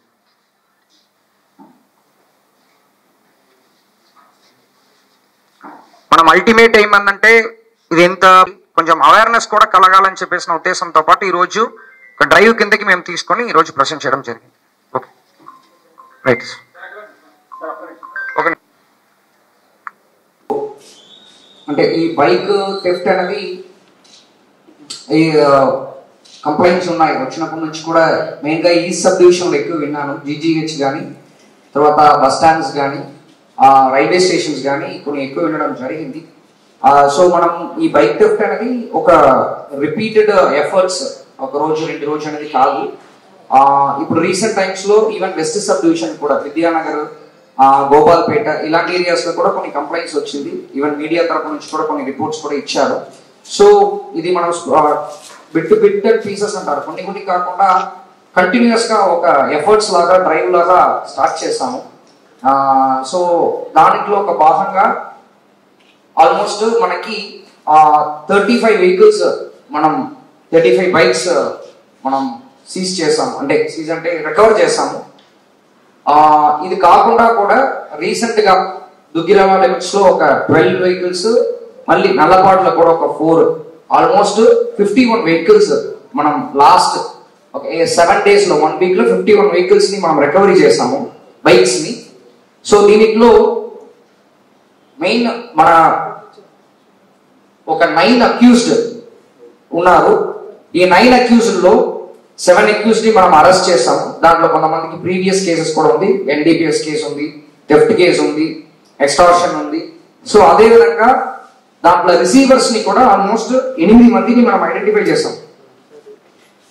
మనం అల్టిమేట్ ఏమందంటే ఇది ఎంత కొంచెం అవేర్నెస్ కూడా కలగాలని చెప్పేసిన ఉద్దేశంతో పాటు ఈరోజు ఒక డ్రైవ్ కిందకి మేము తీసుకొని ఈరోజు ప్రజెంట్ చేయడం జరిగింది. Okay right. ఓకే, అంటే ఈ బైక్ థెఫ్ట్ అనేది ఈ కంప్లైంట్స్ ఉన్నాయి వచ్చినప్పటి నుంచి కూడా. మెయిన్గా ఈస్ట్ సబ్ డివిజన్లో ఎక్కువ విన్నాను. జీజీహెచ్ కానీ, తర్వాత బస్ స్టాండ్స్ కానీ, రైల్వే స్టేషన్స్ కానీ కొన్ని ఎక్కువ వినడం జరిగింది. సో మనం ఈ బైక్ థెఫ్ట్ అనేది ఒక రిపీటెడ్ ఎఫర్ట్స్, ఒక రోజు 2 రోజు అనేది కాదు. ఇప్పుడు రీసెంట్ టైమ్స్ లో ఈవెన్ వెస్ట్ సబ్ డివిజన్ కూడా విద్యానగర్, గోపాల్పేట ఇలాంటి ఏరియాస్ లో కూడా కొన్ని కంప్లైంట్స్ వచ్చింది. ఈవెన్ మీడియా తరపు నుంచి కూడా కొన్ని రిపోర్ట్స్ కూడా ఇచ్చారు. సో ఇది మనం బిట్ అండ్ పీసెస్ అంటారు, కొన్ని కాకుండా కంటిన్యూస్ గా ఒక ఎఫర్ట్స్ లాగా డ్రైవ్ లాగా స్టార్ట్ చేసాము. సో దాంట్లో ఒక భాగంగా ఆల్మోస్ట్ మనకి 35 వెహికల్స్, మనం 35 బైక్స్ మనం సీజ్ చేసాము. అంటే సీజ్ అంటే రికవర్ చేసాము. ఇది కాకుండా కూడా రీసెంట్ గా దుగ్గిరామ లిమిట్స్ లో ఒక 12 వెహికల్స్, మళ్ళీ నల్లపాడులో కూడా ఒక 4, ఆల్మోస్ట్ 51 వెహికల్స్ మనం లాస్ట్ 7 days లో 1 week లో 51 వెహికల్స్ ని మనం రికవరీ చేసాము, బైక్స్ ని. సో దీనిలో మెయిన్ మన ఒక 9 అక్యూజ్డ్ ఉన్నారు. ఈ 9 అక్యూజ్డ్ లో 7 అక్యూజ్డ్ ని మనం అరెస్ట్ చేసాము. దాంట్లో కొంతమందికి ప్రీవియస్ కేసెస్ కూడా ఉంది, ఎన్డీపీఎస్ కేసు ఉంది, థెఫ్ట్ కేసు ఉంది, ఎక్స్టార్షన్ ఉంది. సో అదే విధంగా దాంట్లో రిసీవర్స్ ని కూడా ఆల్మోస్ట్ 8 మందిని మనం ఐడెంటిఫై చేసాం.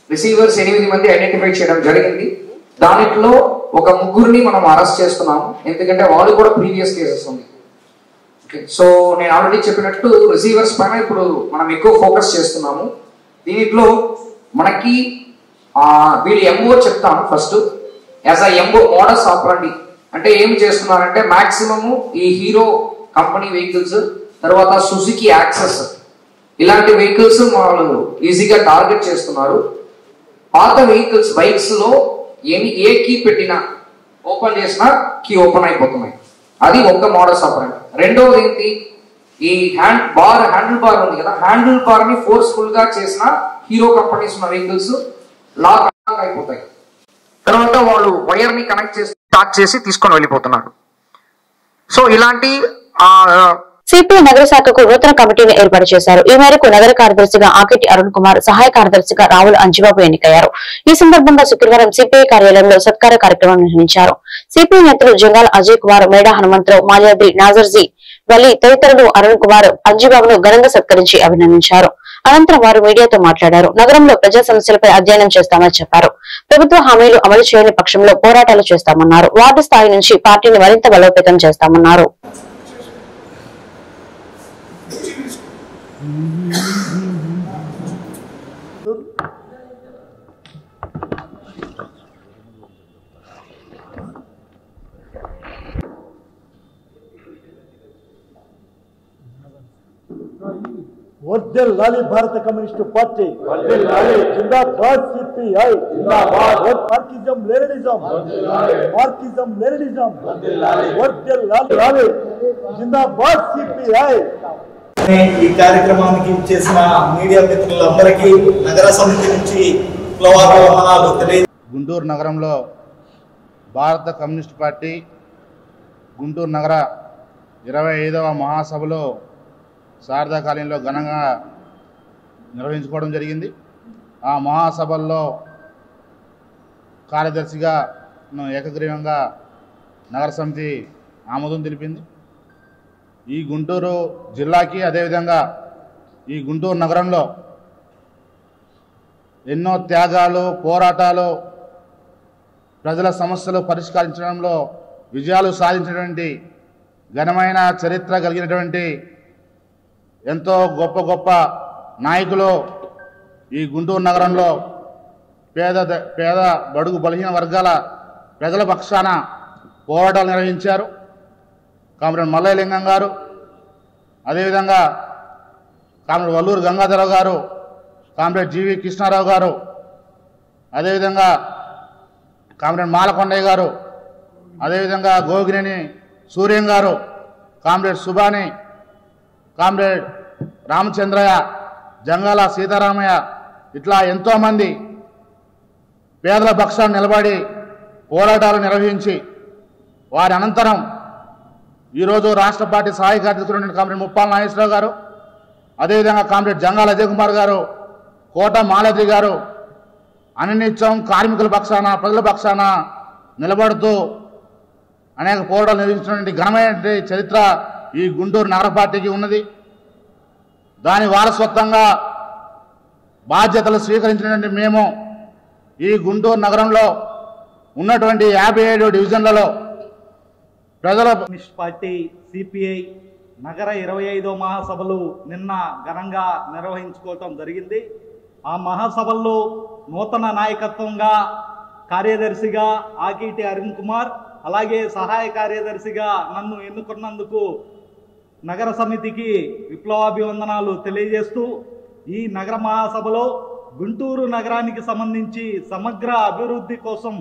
రిసీవర్స్ 8 మంది ఐడెంటిఫై చేయడం జరిగింది. దానిలో ఒక 3 మనం అరెస్ట్ చేస్తున్నాము, ఎందుకంటే వాళ్ళు కూడా ప్రీవియస్ కేసెస్ ఉంది. సో నేను ఆల్రెడీ చెప్పినట్టు రిసీవర్స్ పైన ఇప్పుడు మనం ఎక్కువ ఫోకస్ చేస్తున్నాము. దీంట్లో మనకి వీళ్ళు ఎంఓ చెప్తాను first. As a MO modus operandi ఏం చేస్తున్నారంటే మాక్సిమము ఈ హీరో కంపెనీ వెహికల్స్, తర్వాత సుజుకి యాక్సెస్ ఇలాంటి వెహికల్స్ వాళ్ళు ఈజీగా టార్గెట్ చేస్తున్నారు. పాత వెహికల్స్ బైక్స్ లో ఏ కీ పెట్టినా ఓపెన్ చేసినా కీ ఓపెన్ అయిపోతున్నాయి. అది ఒక మోడస్ ఆపరెంట్. రెండవది ఏంటి, ఈ హ్యాండిల్ బార్ ఉంది కదా, హ్యాండిల్ బార్ ని ఫోర్స్ఫుల్ గా చేసిన హీరో కంపెనీస్ ఉన్న వెహికల్స్ లాక్ అయిపోతాయి. తర్వాత వాళ్ళు వైర్ ని కనెక్ట్ చేసి స్టార్ట్ చేసి తీసుకొని వెళ్ళిపోతున్నారు. సో ఇలాంటి సిపిఐ నగర శాఖకు నూతన కమిటీని ఏర్పాటు చేశారు. ఈ మేరకు నగర కార్యదర్శిగా ఆకెటి అరుణ్ కుమార్, సహాయ కార్యదర్శిగా రావుల అంజిబాబు ఎన్నికయ్యారు. ఈ సందర్భంగా శుక్రవారం సిపిఐ కార్యాలయంలో సత్కార కార్యక్రమం నిర్వహించారు. సిపిఐ నేతలు జంగాల అజయ్ కుమార్, మేడా హనుమంతరావు, మాల్యాద్రి, నాజర్జీ వలి తదితరులు అరుణ్ కుమార్, అంజిబాబును ఘనంగా సత్కరించి అభినందించారు. అనంతరం వారు మీడియాతో మాట్లాడారు. నగరంలో ప్రజా సమస్యలపై అధ్యయనం చేస్తామని చెప్పారు. ప్రభుత్వ హామీలు అమలు చేయని పక్షంలో పోరాటాలు చేస్తామన్నారు. వార్డు స్థాయి నుంచి పార్టీని మరింత బలోపేతం చేస్తామన్నారు. వర్ధిల్లాలి భారత కమ్యూనిస్టు పార్టీ, జిందాబాద్ సిపిఐ, మార్కిజం లెనినిజం, వర్ధిల్లాలి జిందాబాద్ సిపిఐ. ఈ కార్యక్రమానికి చేసిన మీడియా మిత్రులందరికీ నగర సమితి నుంచి వందనాలు తెలియ. గుంటూరు నగరంలో భారత కమ్యూనిస్ట్ పార్టీ గుంటూరు నగర 25వ మహాసభలో శారదా కాలనీలో ఘనంగా నిర్వహించుకోవడం జరిగింది. ఆ మహాసభల్లో కార్యదర్శిగా ఏకగ్రీవంగా నగర సమితి ఆమోదం తెలిపింది. ఈ గుంటూరు జిల్లాకి అదేవిధంగా ఈ గుంటూరు నగరంలో ఎన్నో త్యాగాలు, పోరాటాలు, ప్రజల సమస్యలు పరిష్కరించడంలో విజయాలు సాధించినటువంటి ఘనమైన చరిత్ర కలిగినటువంటి ఎంతో గొప్ప గొప్ప నాయకులు ఈ గుంటూరు నగరంలో పేద బడుగు బలహీన వర్గాల ప్రజల పక్షాన పోరాటాలు నిర్వహించారు. కామ్రేడ్ మల్లయ్యలింగం గారు, అదేవిధంగా కామ్రేడ్ వల్లూరు గంగాధరరావు గారు, కామ్రేడ్ జీవి కృష్ణారావు గారు, అదేవిధంగా కామ్రేడ్ మాలకొండయ్య గారు, అదేవిధంగా గోగినేని సూర్యం గారు, కామ్రేడ్ సుబాని, కామ్రేడ్ రామచంద్రయ్య, జంగాల సీతారామయ్య ఇట్లా ఎంతోమంది పేదల పక్షాన్ని నిలబడి పోరాటాలు నిర్వహించి వారి అనంతరం ఈరోజు రాష్ట్ర పార్టీ సహాయక అధ్యక్షుడు కామ్రేడ్ ముప్పాల నాగేశ్వరరావు గారు, అదేవిధంగా కామ్రేడ్ జంగాల అజయ్ కుమార్ గారు, కోట మాలతి గారు అనినిత్యం కార్మికుల పక్షాన ప్రజల పక్షాన నిలబడుతూ అనేక పోరాటాలు నిర్వహించినటువంటి ఘనమైన చరిత్ర ఈ గుంటూరు నగర పార్టీకి ఉన్నది. దాని వారసత్వంగా బాధ్యతలు స్వీకరించినటువంటి మేము ఈ గుంటూరు నగరంలో ఉన్నటువంటి 57 డివిజన్లలో ప్రజల కమ్యూనిస్ట్ పార్టీ సిపిఐ నగర 25వ మహాసభలు నిన్న ఘనంగా నిర్వహించుకోవటం జరిగింది. ఆ మహాసభల్లో నూతన నాయకత్వంగా కార్యదర్శిగా ఆకీటి అరుణ్ కుమార్, అలాగే సహాయ కార్యదర్శిగా నన్ను ఎన్నుకున్నందుకు నగర సమితికి విప్లవాభివందనాలు తెలియజేస్తూ ఈ నగర మహాసభలో గుంటూరు నగరానికి సంబంధించి సమగ్ర అభివృద్ధి కోసం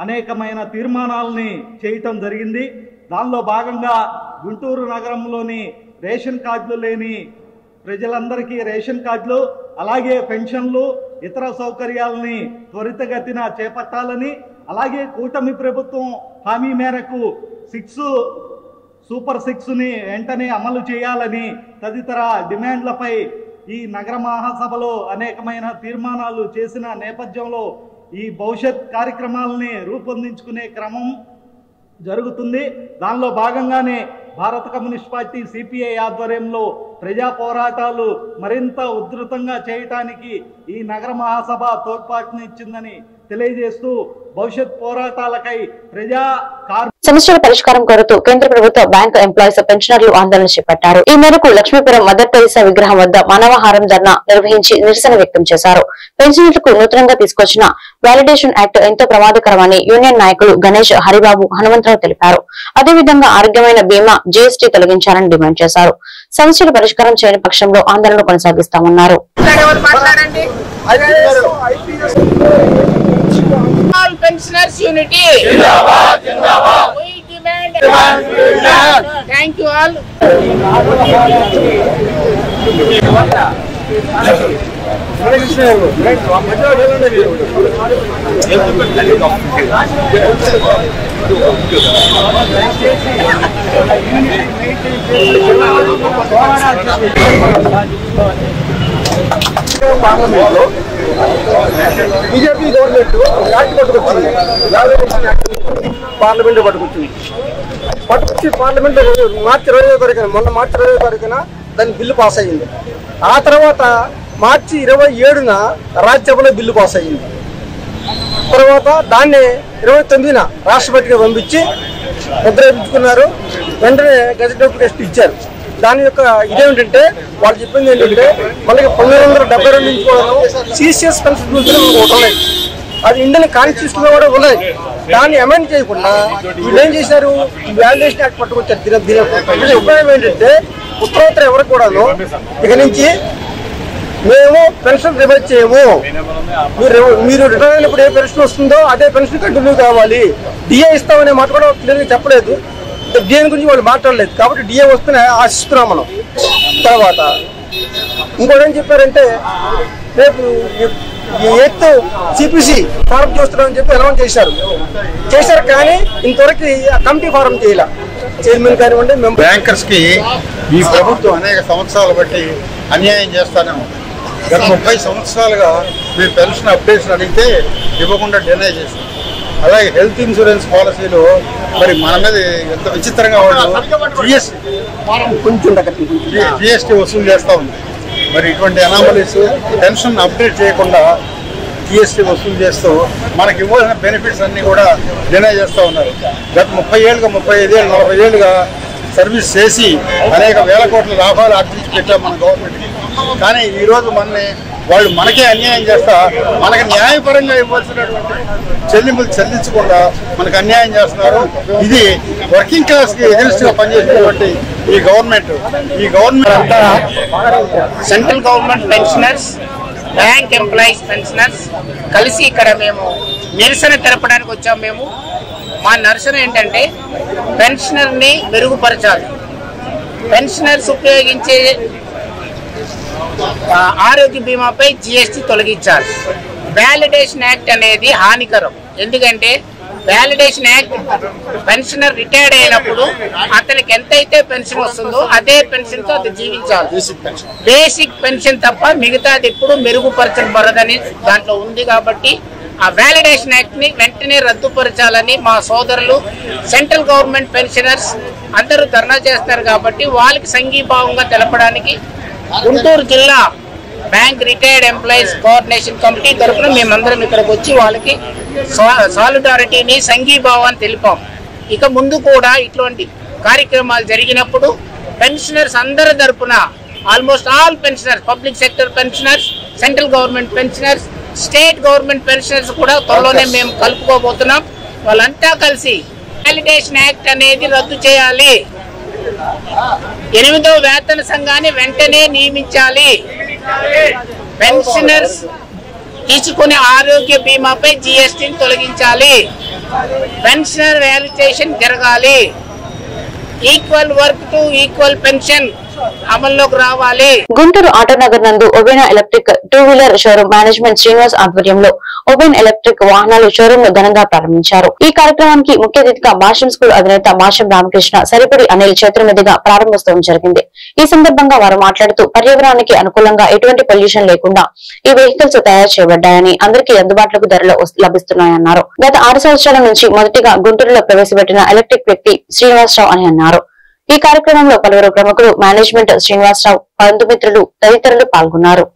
అనేకమైన తీర్మానాలని చేయటం జరిగింది. దానిలో భాగంగా గుంటూరు నగరంలోని రేషన్ కార్డులు లేని ప్రజలందరికీ రేషన్ కార్డులు, అలాగే పెన్షన్లు, ఇతర సౌకర్యాలని త్వరితగతిన చేపట్టాలని, అలాగే కూటమి ప్రభుత్వం హామీ మేరకు సూపర్ 6ని వెంటనే అమలు చేయాలని తదితర డిమాండ్లపై ఈ నగర మహాసభలో అనేకమైన తీర్మానాలు చేసిన నేపథ్యంలో ఈ భవిష్యత్ కార్యక్రమాలని రూపొందించుకునే క్రమం జరుగుతుంది. దానిలో భాగంగానే భారత కమ్యూనిస్ట్ పార్టీ సిపిఐ ఆధ్వర్యంలో ప్రజా పోరాటాలు మరింత ఉధృతంగా చేయటానికి ఈ నగర మహాసభ తోడ్పాటునిచ్చిందని తెలియజేస్తూ భవిష్యత్ పోరాటాలకై ప్రజా సమస్యల పరిష్కారం కోరుతూ కేంద్ర ప్రభుత్వ బ్యాంకు ఎంప్లాయీస్ పెన్షనర్లు ఆందోళన చేపట్టారు. ఈ మేరకు లక్ష్మీపురం మదర్ తెరీసా విగ్రహం వద్ద మానవహారం ధర్నా నిర్వహించి నిరసన వ్యక్తం చేశారు. పెన్షనర్లకు నూతనంగా తీసుకొచ్చిన వాలిడేషన్ యాక్ట్ ఎంతో ప్రమాదకరమని యూనియన్ నాయకులు గణేష్, హరిబాబు, హనుమంతరావు తెలిపారు. అదేవిధంగా ఆరోగ్యమైన బీమా, జీఎస్టీ తొలగించాలని డిమాండ్ చేశారు. సమస్యల పరిష్కారం చేయని పక్షంలో ఆందోళన కొనసాగిస్తామన్నారు. All pensioners unity. We demand. Thank you all. BJP government act పట్టుకొచ్చింది, పార్లమెంట్ పట్టుకొచ్చి పార్లమెంట్ మార్చి 20వ తారీఖున మొన్న మార్చి 20వ తారీఖున దాని బిల్లు పాస్ అయ్యింది. ఆ తర్వాత మార్చి 27న రాజ్యసభలో బిల్లు పాస్ అయ్యింది. తర్వాత దాన్ని 29న రాష్ట్రపతిగా పంపించి ముద్ర వేయించుకున్నారు. వెంటనే గెజెట్ నోటిఫికేషన్ ఇచ్చారు. దాని యొక్క ఇదేమిటంటే వాళ్ళు చెప్పింది ఏంటంటే మనకి 1972 నుంచి కూడా సిసిఎస్ కాన్స్టిట్యూషన్ ఒకటి ఉన్నాయి, అది ఇండియన్ కాన్స్టిట్యూషన్ లో కూడా ఉన్నాయి. దాన్ని అమెండ్ చేయకుండా వీళ్ళు ఏం చేశారు, వాల్యుయేషన్ యాక్ట్ పట్టుకొచ్చారు. దీని ఉపయోగం ఏంటంటే ఉత్తరోత్తర ఎవరికి కూడాను ఇక నుంచి మేము పెన్షన్ రివైజ్ చేయము, మీరు రిటైర్ అయినప్పుడు ఏ పెన్షన్ వస్తుందో అదే పెన్షన్ కంటిన్యూ కావాలి, డిఏ ఇస్తామనే మాట కూడా క్లియర్గా చెప్పలేదు. డిఏ గురించి వాళ్ళు మాట్లాడలేదు కాబట్టి డిఏ వస్తేనే ఆశిస్తున్నాం మనం. తర్వాత ఇంకోటి ఏం చెప్పారంటే రేపు 8th సిపిసి ఫారం చేస్తున్నామని చెప్పి అనౌన్స్ చేశారు కానీ ఇంతవరకు కమిటీ ఫారం చేయాల. చైర్మన్ కానివ్వండి, బ్యాంకర్స్ కి ఈ ప్రభుత్వం అనేక సంవత్సరాలు బట్టి అన్యాయం చేస్తానే ఉంది. గత 30 సంవత్సరాలుగా మేము పెన్షన్ అప్డేషన్ అడిగితే ఇవ్వకుండా డినై చేస్తాం. అలాగే హెల్త్ ఇన్సూరెన్స్ పాలసీలు మరి మన మీద ఎంత విచిత్రంగా వాళ్ళు జిఎస్టీ వసూలు చేస్తూ ఉంది. మరి ఇటువంటి అనామలీస్ పెన్షన్ అప్డేట్ చేయకుండా జిఎస్టీ వసూలు చేస్తూ మనకి ఇవ్వాల్సిన బెనిఫిట్స్ అన్నీ కూడా డినై చేస్తూ ఉన్నారు. గత 30 ఏళ్ళుగా 35 ఏళ్ళు 40 ఏళ్ళుగా సర్వీస్ చేసి అనేక వేల కోట్ల లాభాలు ఆర్జించి పెట్టాం మన గవర్నమెంట్కి. కానీ ఈరోజు వాళ్ళు మనకే అన్యాయం చేస్తా మనకు న్యాయపరంగా ఇవ్వాల్సినటువంటి చెల్లింపులు చెల్లించకుండా మనకు అన్యాయం చేస్తున్నారు. ఇది వర్కింగ్ క్లాస్కి ఎగెన్స్ట్గా పనిచేసినటువంటి ఈ గవర్నమెంట్ అంతా central government pensioners, bank employees pensioners కలిసి ఇక్కడ మేము నిరసన తెలపడానికి వచ్చాము. మా నిరసన ఏంటంటే పెన్షనర్ని మెరుగుపరచాలి. పెన్షనర్స్ ఉపయోగించే ఆరోగ్య బీమాపై జిఎస్టీ తొలగించాలి. వ్యాలిడేషన్ యాక్ట్ అనేది హానికరం. ఎందుకంటే వ్యాలిడేషన్ యాక్ట్ పెన్షనర్ రిటైర్డ్ అయినప్పుడు అతనికి ఎంతైతే పెన్షన్ వస్తుందో అదే పెన్షన్ తో అది జీవించాలి. బేసిక్ పెన్షన్ తప్ప మిగతాది ఎప్పుడు మెరుగుపరచబడదని దాంట్లో ఉంది. కాబట్టి ఆ వ్యాలిడేషన్ యాక్ట్ ని వెంటనే రద్దుపరచాలని మా సోదరులు సెంట్రల్ గవర్నమెంట్ పెన్షనర్స్ అందరూ ధర్నా చేస్తారు. కాబట్టి వాళ్ళకి సంఘీభావంగా తెలపడానికి గుంటూరు జిల్లా bank retired employees coordination committee తరఫున మేమందరం ఇక్కడికి వచ్చి వాళ్ళకి సాలిడారిటీని సంఘీభావాన్ని తెలిపాం. ఇక ముందు కూడా ఇటువంటి కార్యక్రమాలు జరిగినప్పుడు పెన్షనర్స్ అందరి తరఫున almost all pensioners, public sector pensioners, central government pensioners, state government pensioners కూడా త్వరలోనే మేము కలుపుకోబోతున్నాం. వాళ్ళంతా కలిసి వ్యాలిడేషన్ యాక్ట్ అనేది రద్దు చేయాలి. 8వ వేతన సంఘాన్ని వెంటనే నియమించాలి. పెన్షనర్స్ తీసుకునే ఆరోగ్య బీమాపై జిఎస్టీని తొలగించాలి. పెన్షనర్ వ్యాలిడేషన్ జరగాలి. Equal work to equal pension అమల్లోకి రావాలి. గుంటూరు ఆటోనగర్ నందు ఒబెన్ ఎలక్ట్రిక్ 2-వీలర్ షోరూమ్ మేనేజ్మెంట్ శ్రీనివాస్ ఆధ్వర్యంలో ఒబెన్ ఎలక్ట్రిక్ వాహనాలు షోరూమ్ ను ఘనంగా ప్రారంభించారు. ఈ కార్యక్రమానికి ముఖ్య అతిథిగా మాషం స్కూల్ అధినేత మాషం రామకృష్ణ, సరిపడి అనిల్ చేతుల మీదుగా ప్రారంభోత్సవం జరిగింది. ఈ సందర్భంగా వారు మాట్లాడుతూ పర్యావరణానికి అనుకూలంగా ఎటువంటి పొల్యూషన్ లేకుండా ఈ వెహికల్స్ తయారు చేయబడ్డాయని, అందరికీ అందుబాటులోకి ధరలో లభిస్తున్నాయన్నారు. గత 6 సంవత్సరాల నుంచి మొదటిగా గుంటూరులో ప్రవేశపెట్టిన ఎలక్ట్రిక్ వ్యక్తి శ్రీనివాసరావు అని అన్నారు. ఈ కార్యక్రమంలో పలువురు ప్రముఖులు, మేనేజ్మెంట్, శ్రీనివాసరావు, బంధుమిత్రులు తదితరులు పాల్గొన్నారు.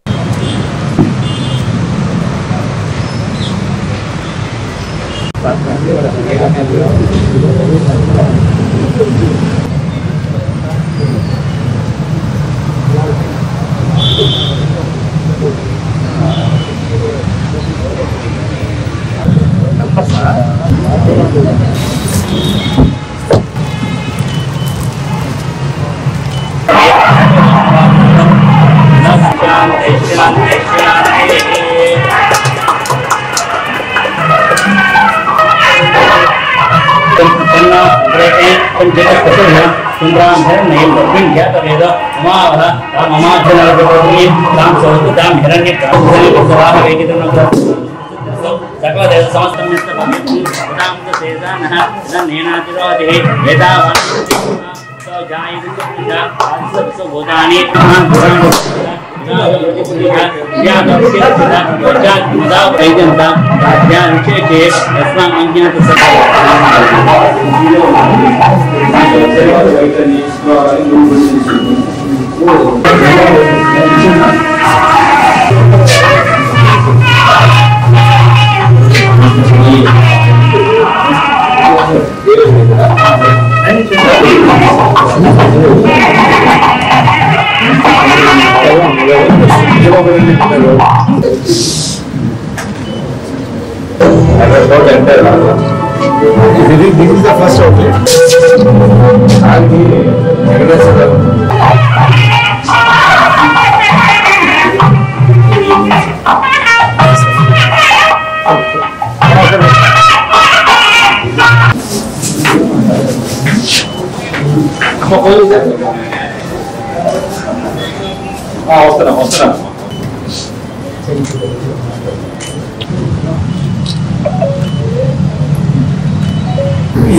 This is the first outlet.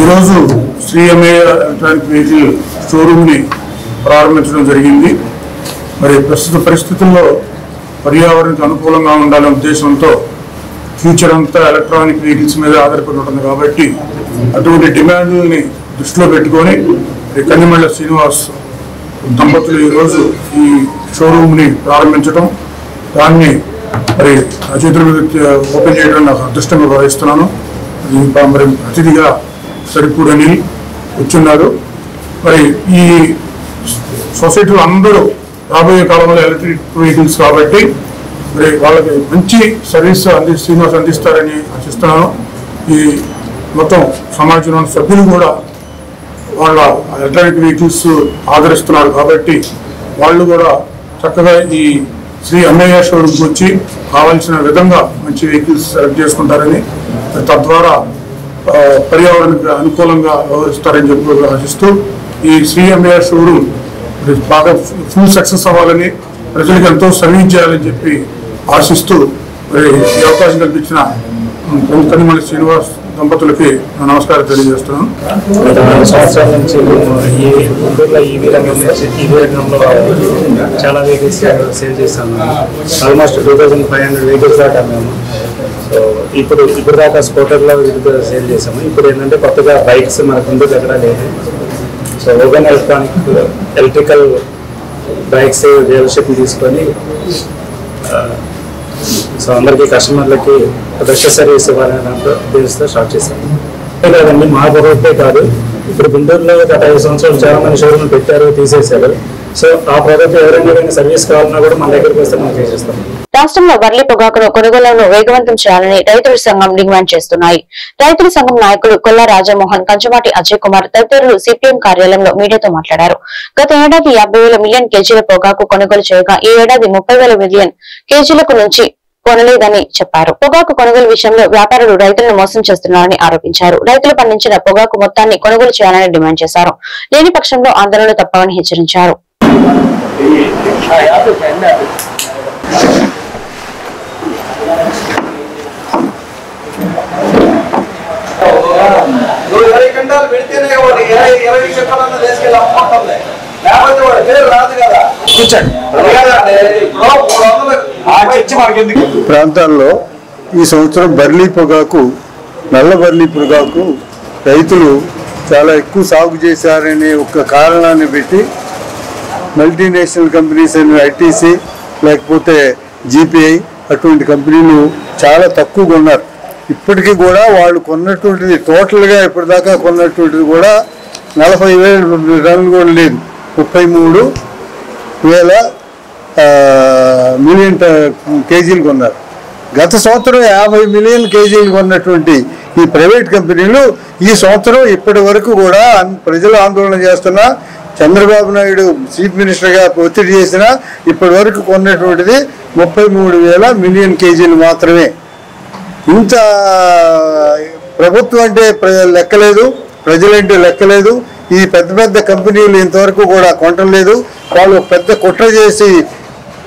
ఈరోజు శ్రీ అమ్మయ్య ఎలక్ట్రానిక్ వెహికల్ షోరూమ్ని ప్రారంభించడం జరిగింది. మరి ప్రస్తుత పరిస్థితుల్లో పర్యావరణానికి అనుకూలంగా ఉండాలనే ఉద్దేశంతో ఫ్యూచర్ అంతా ఎలక్ట్రానిక్ వెహికల్స్ మీద ఆధారపడి ఉంటుంది. కాబట్టి అటువంటి డిమాండ్లని దృష్టిలో పెట్టుకొని కన్నిమళ్ళ శ్రీనివాస్ దంపతులు ఈరోజు ఈ షోరూమ్ని ప్రారంభించడం, దాన్ని మరి చేతుల మీద ఓపెన్ చేయడం నాకు అదృష్టంగా భావిస్తున్నాను. మరి అతిథిగా సరిపూడి అనిల్ వచ్చున్నారు. మరి ఈ సొసైటీలో అందరూ రాబోయే కాలంలో ఎలక్ట్రిక్ వెహికల్స్ కాబట్టి మరి వాళ్ళకి మంచి సర్వీస్ శ్రీనివాస్ అందిస్తారని ఆశిస్తున్నాను. ఈ మొత్తం సమాజంలోని సభ్యులు కూడా వాళ్ళ ఎలక్ట్రానిక్ వెహికల్స్ ఆదరిస్తున్నారు. కాబట్టి వాళ్ళు కూడా చక్కగా ఈ శ్రీ అమ్మయ్య షోరూమ్కి వచ్చి కావాల్సిన విధంగా మంచి వెహికల్స్ సెలెక్ట్ చేసుకుంటారని, తద్వారా పర్యావరణానికి అనుకూలంగా వ్యవహరిస్తారని చెప్పి ఆశిస్తూ ఈ శ్రీ అమ్మయ్య షోరూమ్ బాగా ఫుల్ సక్సెస్ అవ్వాలని, ప్రజలకు ఎంతో సర్వీస్ చేయాలని చెప్పి ఆశిస్తూ మరి ఈ అవకాశం కల్పించిన కనిమల్లి శ్రీనివాస్ దంపతులకి నమస్కారం తెలియజేస్తున్నాను. గత 4 సంవత్సరాల నుంచి ఈ గుంటూరులో ఈవీ రంగంలో చాలా వెహికల్స్ సేల్ చేస్తాము. ఆల్మోస్ట్ 2500 వెహికల్స్ దాకా మేము. సో ఇప్పుడు దాకా స్కూటర్లో సేల్ చేసాము. ఇప్పుడు ఏంటంటే కొత్తగా బైక్స్ మన గుంటూరు ఎక్కడా లేదు. So open electrical bikes dealership తీసుకొని సో అందరికీ కస్టమర్లకి బెస్ట్ సర్వీస్ ఇవ్వాలనే దాంట్లో బేస్తో స్టార్ట్ చేశాము. కాదండి, మా ప్రభుత్వే కాదు, ఇప్పుడు గుంటూరులో గత 5 సంవత్సరాలు చాలా మంది షోరూమ్లు పెట్టారు, తీసేశారు. సో ఆ ప్రభుత్వం ఎవరైనా సర్వీస్ కావాలన్నా కూడా మన దగ్గరికి వస్తే మనం చేసేస్తాం. రాష్ట్రంలో వర్లీ పొగాకును కొనుగోలును వేగవంతం చేయాలని రైతుల సంఘం డిమాండ్ చేస్తున్నాయి. రైతుల సంఘం నాయకులు కొల్లా రాజమోహన్, కంచమాటి అజయ్ కుమార్ తదితరులు సిపిఎం కార్యాలయంలో మీడియాతో మాట్లాడారు. గత ఏడాది 50,000 మిలియన్ కేజీల పొగాకు కొనుగోలు చేయగా ఈ ఏడాది 30,000 మిలియన్ కేజీలకు నుంచి కొనలేదని చెప్పారు. పొగాకు కొనుగోలు విషయంలో వ్యాపారులు రైతులను మోసం చేస్తున్నారని ఆరోపించారు. రైతులు పండించిన పొగాకు మొత్తాన్ని కొనుగోలు చేయాలని డిమాండ్ చేశారు. లేని పక్షంలో ఆందోళనలు తప్పవని హెచ్చరించారు. ప్రాంతాల్లో ఈ సంవత్సరం బర్లీ పొగాకు, నల్ల బర్లీ పొగాకు రైతులు చాలా ఎక్కువ సాగు చేశారనే ఒక కారణాన్ని పెట్టి మల్టీనేషనల్ కంపెనీస్ అయిన ఐటీసీ లేకపోతే జీపీఐ అటువంటి కంపెనీలు చాలా తక్కువ కొన్నారు. ఇప్పటికీ కూడా వాళ్ళు కొన్నటువంటిది టోటల్గా ఇప్పటిదాకా కొన్నటువంటిది కూడా 40,000 టన్నులు కూడా లేదు. 33,000 మిలియన్ కేజీలు కొన్నారు. గత సంవత్సరం 50 మిలియన్ కేజీలు కొన్నటువంటి ఈ ప్రైవేట్ కంపెనీలు ఈ సంవత్సరం ఇప్పటి వరకు కూడా ప్రజలు ఆందోళన చేస్తున్నా, చంద్రబాబు నాయుడు చీఫ్ మినిస్టర్గా ఒత్తిడి చేసినా ఇప్పటి వరకు కొన్నటువంటిది 33,000 మిలియన్ కేజీలు మాత్రమే. ఇంత ప్రభుత్వం అంటే లెక్కలేదు, ప్రజలంటే లెక్కలేదు. ఈ పెద్ద పెద్ద కంపెనీలు ఇంతవరకు కూడా కొనలేదు. వాళ్ళు పెద్ద కుట్ర చేసి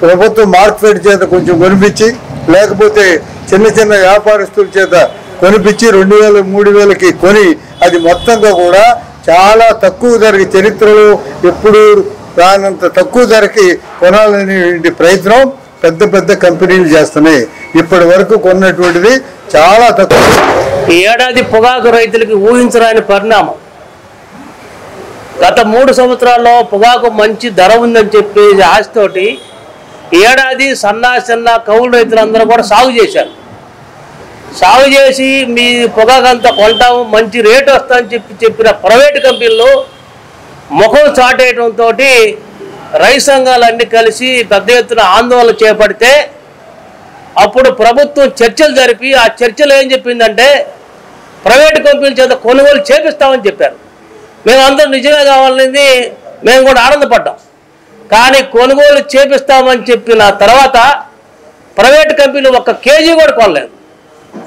ప్రభుత్వం మార్కెట్ చేత కొంచెం కొనిపించి, లేకపోతే చిన్న చిన్న వ్యాపారస్తుల చేత కొనిపించి 2,000, 3,000కి కొని అది మొత్తంగా కూడా చాలా తక్కువ ధరకి, చరిత్రలో ఎప్పుడు రానంత తక్కువ ధరకి కొనాలనే ప్రయత్నం పెద్ద పెద్ద కంపెనీలు చేస్తున్నాయి. ఇప్పటి వరకు కొన్నటువంటిది చాలా తక్కువ. ఈ ఏడాది పొగాకు రైతులకి ఊహించరాని పరిణామం. గత 3 సంవత్సరాల్లో పొగాకు మంచి ధర ఉందని చెప్పి ఆశతోటి ఏడాది సన్న కౌలు రైతులందరూ కూడా సాగు చేశారు. సాగు చేసి మీ పొగాకు అంతా కొంటాము, మంచి రేటు వస్తుందని చెప్పిన ప్రైవేటు కంపెనీలు ముఖం చాటేయడంతో రైతు సంఘాలన్నీ కలిసి పెద్ద ఎత్తున ఆందోళన చేపడితే అప్పుడు ప్రభుత్వం చర్చలు జరిపి ఆ చర్చలు ఏం చెప్పిందంటే ప్రైవేటు కంపెనీల చేత కొనుగోలు చేపిస్తామని చెప్పారు. మేమందరం నిజమే కావాలని మేము కూడా ఆనందపడ్డాం. కానీ కొనుగోలు చేపిస్తామని చెప్పిన తర్వాత ప్రైవేటు కంపెనీలు 1 కేజీ కూడా కొనలేదు.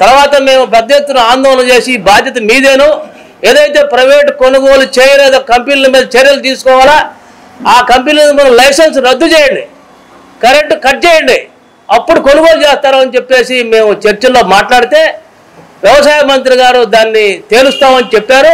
తర్వాత మేము పెద్ద ఎత్తున ఆందోళన చేసి బాధ్యత మీదేను, ఏదైతే ప్రైవేటు కొనుగోలు చేయలేదో కంపెనీల మీద చర్యలు తీసుకోవాలా, ఆ కంపెనీల మనం లైసెన్స్ రద్దు చేయండి, కరెంటు కట్ చేయండి, అప్పుడు కొనుగోలు చేస్తారు అని చెప్పేసి మేము చర్చల్లో మాట్లాడితే వ్యవసాయ మంత్రి గారు దాన్ని తేలుస్తామని చెప్పారు.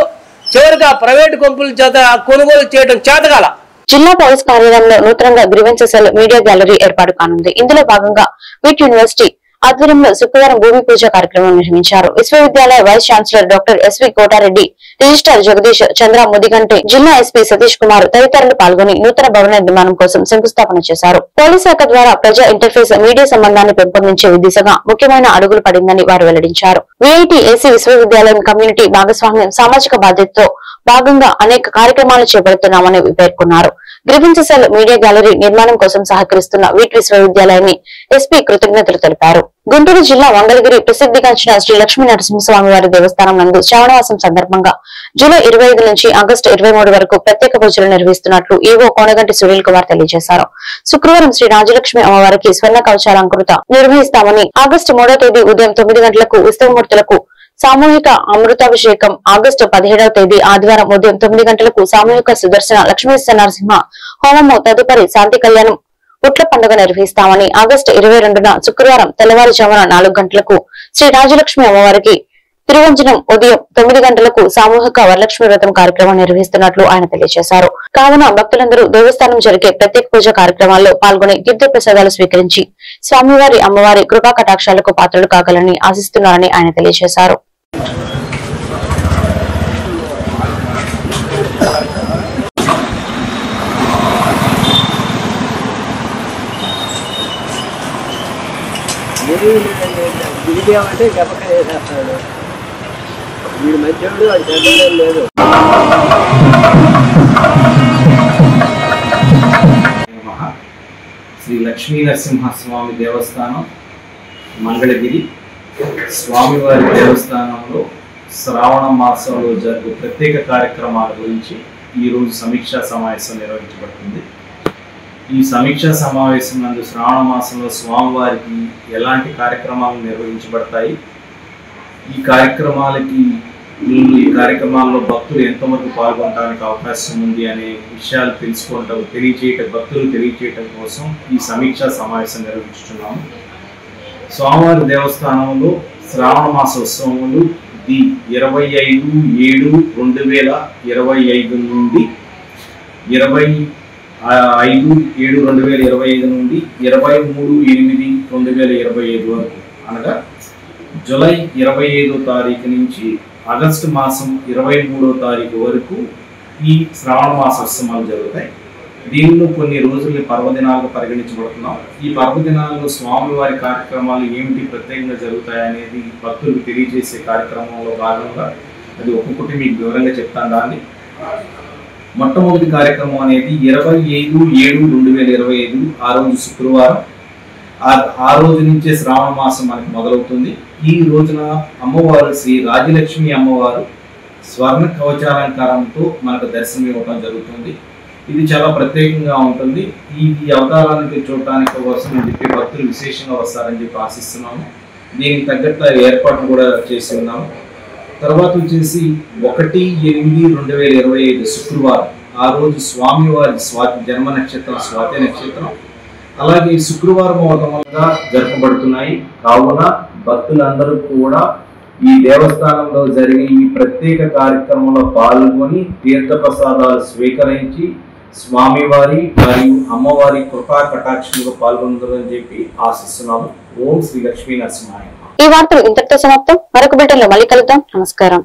చివరికి ఆ ప్రైవేటు కంపెనీల చేత కొనుగోలు చేయడం చేతకాల. జిల్లా పోలీస్ కార్యాలయంలో నూతనంగా గ్రీవెన్స్ సెల్ మీడియా గ్యాలరీ ఏర్పాటు కానుంది. ఇందులో భాగంగా వీట్ యూనివర్సిటీ ఆధ్వర్యంలో శుక్రవారం భూమి పూజ కార్యక్రమం నిర్వహించారు. విశ్వవిద్యాలయ vice chancellor doctor SV Kotareddy, registrar Jagadish Chandra Mudiganti, జిల్లా ఎస్పీ సతీష్ కుమార్ తదితరులు పాల్గొని నూతన భవన నిర్మాణం కోసం శంకుస్థాపన చేశారు. పోలీస్ శాఖ ద్వారా ప్రజా ఇంటర్ఫేస్ మీడియా సంబంధాన్ని పెంపొందించే దిశగా ముఖ్యమైన అడుగులు పడిందని వారు వెల్లడించారు. విఐటి ఏసీ విశ్వవిద్యాలయం కమ్యూనిటీ భాగస్వామ్యం, సామాజిక బాధ్యతతో భాగంగా అనేక కార్యక్రమాలు చేపడుతున్నామని పేర్కొన్నారు. గ్రీవెన్స్ సెల్ మీడియా గ్యాలరీ నిర్మాణం కోసం సహకరిస్తున్న వీట్ విశ్వవిద్యాలయాన్ని ఎస్పీ కృతజ్ఞతలు తెలిపారు. గుంటూరు జిల్లా వంగలగిరి ప్రసిద్ధిగాంచిన శ్రీ లక్ష్మీ నరసింహస్వామి వారి దేవస్థానం నందు శ్రావణమాసం సందర్భంగా జూలై 25 నుంచి ఆగస్టు 23 వరకు ప్రత్యేక పూజలు నిర్వహిస్తున్నట్లు ఈవో కోనగంటి సునీల్ కుమార్ తెలియజేశారు. శుక్రవారం శ్రీ రాజలక్ష్మి అమ్మవారికి స్వర్ణ కవచాలంకృత నిర్వహిస్తామని, ఆగస్టు 3వ తేదీ ఉదయం 9 గంటలకు ఉత్సవమూర్తులకు సామూహిక అమృతాభిషేకం, ఆగస్టు 17వ తేదీ ఆదివారం ఉదయం 9 గంటలకు సామూహిక సుదర్శన లక్ష్మీ నరసింహ హోమము తదుపరి శాంతి కళ్యాణం పుట్ల పండుగ నిర్వహిస్తామని ఆగస్టు 22న శుక్రవారం తెల్లవారుజామున 4 గంటలకు శ్రీ రాజలక్ష్మి అమ్మవారికి తిరువంజనం ఉదయం 9 గంటలకు సామూహిక వరలక్ష్మి వ్రతం కార్యక్రమం నిర్వహిస్తున్నట్లు ఆయన తెలియజేశారు. కావున భక్తులందరూ దేవస్థానం జరిగే ప్రత్యేక పూజ కార్యక్రమాల్లో పాల్గొని తీర్థ ప్రసాదాలు స్వీకరించి స్వామివారి అమ్మవారి కృపా కటాక్షాలకు పాత్రలు కాగలని ఆశిస్తున్నారని ఆయన తెలియజేశారు. గిరిగామంటే గప్పక చేసేస్తాడు వీడు మధ్యలో అది చదవడం లేదు. శ్రీ లక్ష్మీ నరసింహస్వామి దేవస్థానం మంగళగిరి స్వామివారి దేవస్థానంలో శ్రావణ మాసంలో జరుగు ప్రత్యేక కార్యక్రమాల గురించి ఈరోజు సమీక్షా సమావేశం నిర్వహించబడుతుంది. ఈ సమీక్షా సమావేశం నందు శ్రావణ మాసంలో స్వామివారికి ఎలాంటి కార్యక్రమాలు నిర్వహించబడతాయి, ఈ కార్యక్రమాల్లో భక్తులు ఎంతవరకు పాల్గొనడానికి అవకాశం ఉంది అనే విషయాలు భక్తులు తెలియచేయటం కోసం ఈ సమీక్షా సమావేశం నిర్వహించుతున్నాము. స్వామివారి దేవస్థానంలో శ్రావణ మాస ఉత్సవములు 25/7/2025 నుండి 25/7/2025 నుండి 23/8/2025 వరకు, అనగా జూలై 25వ తారీఖు నుంచి ఆగస్టు మాసం 23వ తారీఖు వరకు ఈ శ్రావణ మాస ఉత్సవాలు జరుగుతాయి. దీనిలో కొన్ని రోజుల్ని పర్వదినాలుగా పరిగణించబడుతున్నాం. ఈ పర్వదినాల్లో స్వామివారి కార్యక్రమాలు ఏమిటి ప్రత్యేకంగా జరుగుతాయనేది భక్తులకు తెలియజేసే కార్యక్రమంలో భాగంగా అది ఒక్కొక్కటి మీకు వివరంగా చెప్తాను. దాన్ని మొట్టమొదటి కార్యక్రమం అనేది 25/7/2025 ఆ రోజు శుక్రవారం. ఆ రోజు నుంచే శ్రావణ మాసం మనకు మొదలవుతుంది. ఈ రోజున అమ్మవారు శ్రీ రాజలక్ష్మి అమ్మవారు స్వర్ణ కవచాలంకారంతో మనకు దర్శనం ఇవ్వడం జరుగుతుంది. ఇది చాలా ప్రత్యేకంగా ఉంటుంది. ఈ అవతారానికి చూడటానికి కోసం చెప్పి భక్తులు విశేషంగా వస్తారని చెప్పి ఆశిస్తున్నాము. దీనికి తగ్గట్టు ఏర్పాట్లు కూడా చేసి ఉన్నాము. తర్వాత వచ్చేసి 1/8/2025 శుక్రవారం, ఆ రోజు స్వామివారి జన్మ నక్షత్రం స్వాతి నక్షత్రం. అలాగే శుక్రవారం అవటం వల్ల జరపబడుతున్నాయి. కావున భక్తులందరూ కూడా ఈ దేవస్థానంలో జరిగే ఈ ప్రత్యేక కార్యక్రమంలో పాల్గొని తీర్థ ప్రసాదాలు స్వీకరించి స్వామివారి మరియు అమ్మవారి కృపా కటాక్షంలో పాల్గొందని చెప్పి ఆశిస్తున్నాము. ఓం శ్రీ లక్ష్మీ నరసింహాయ. ఈ వార్తలు ఇంతటితో సమాప్తం. మరొక బిడ్డలో మళ్ళీ కలుద్దాం. నమస్కారం.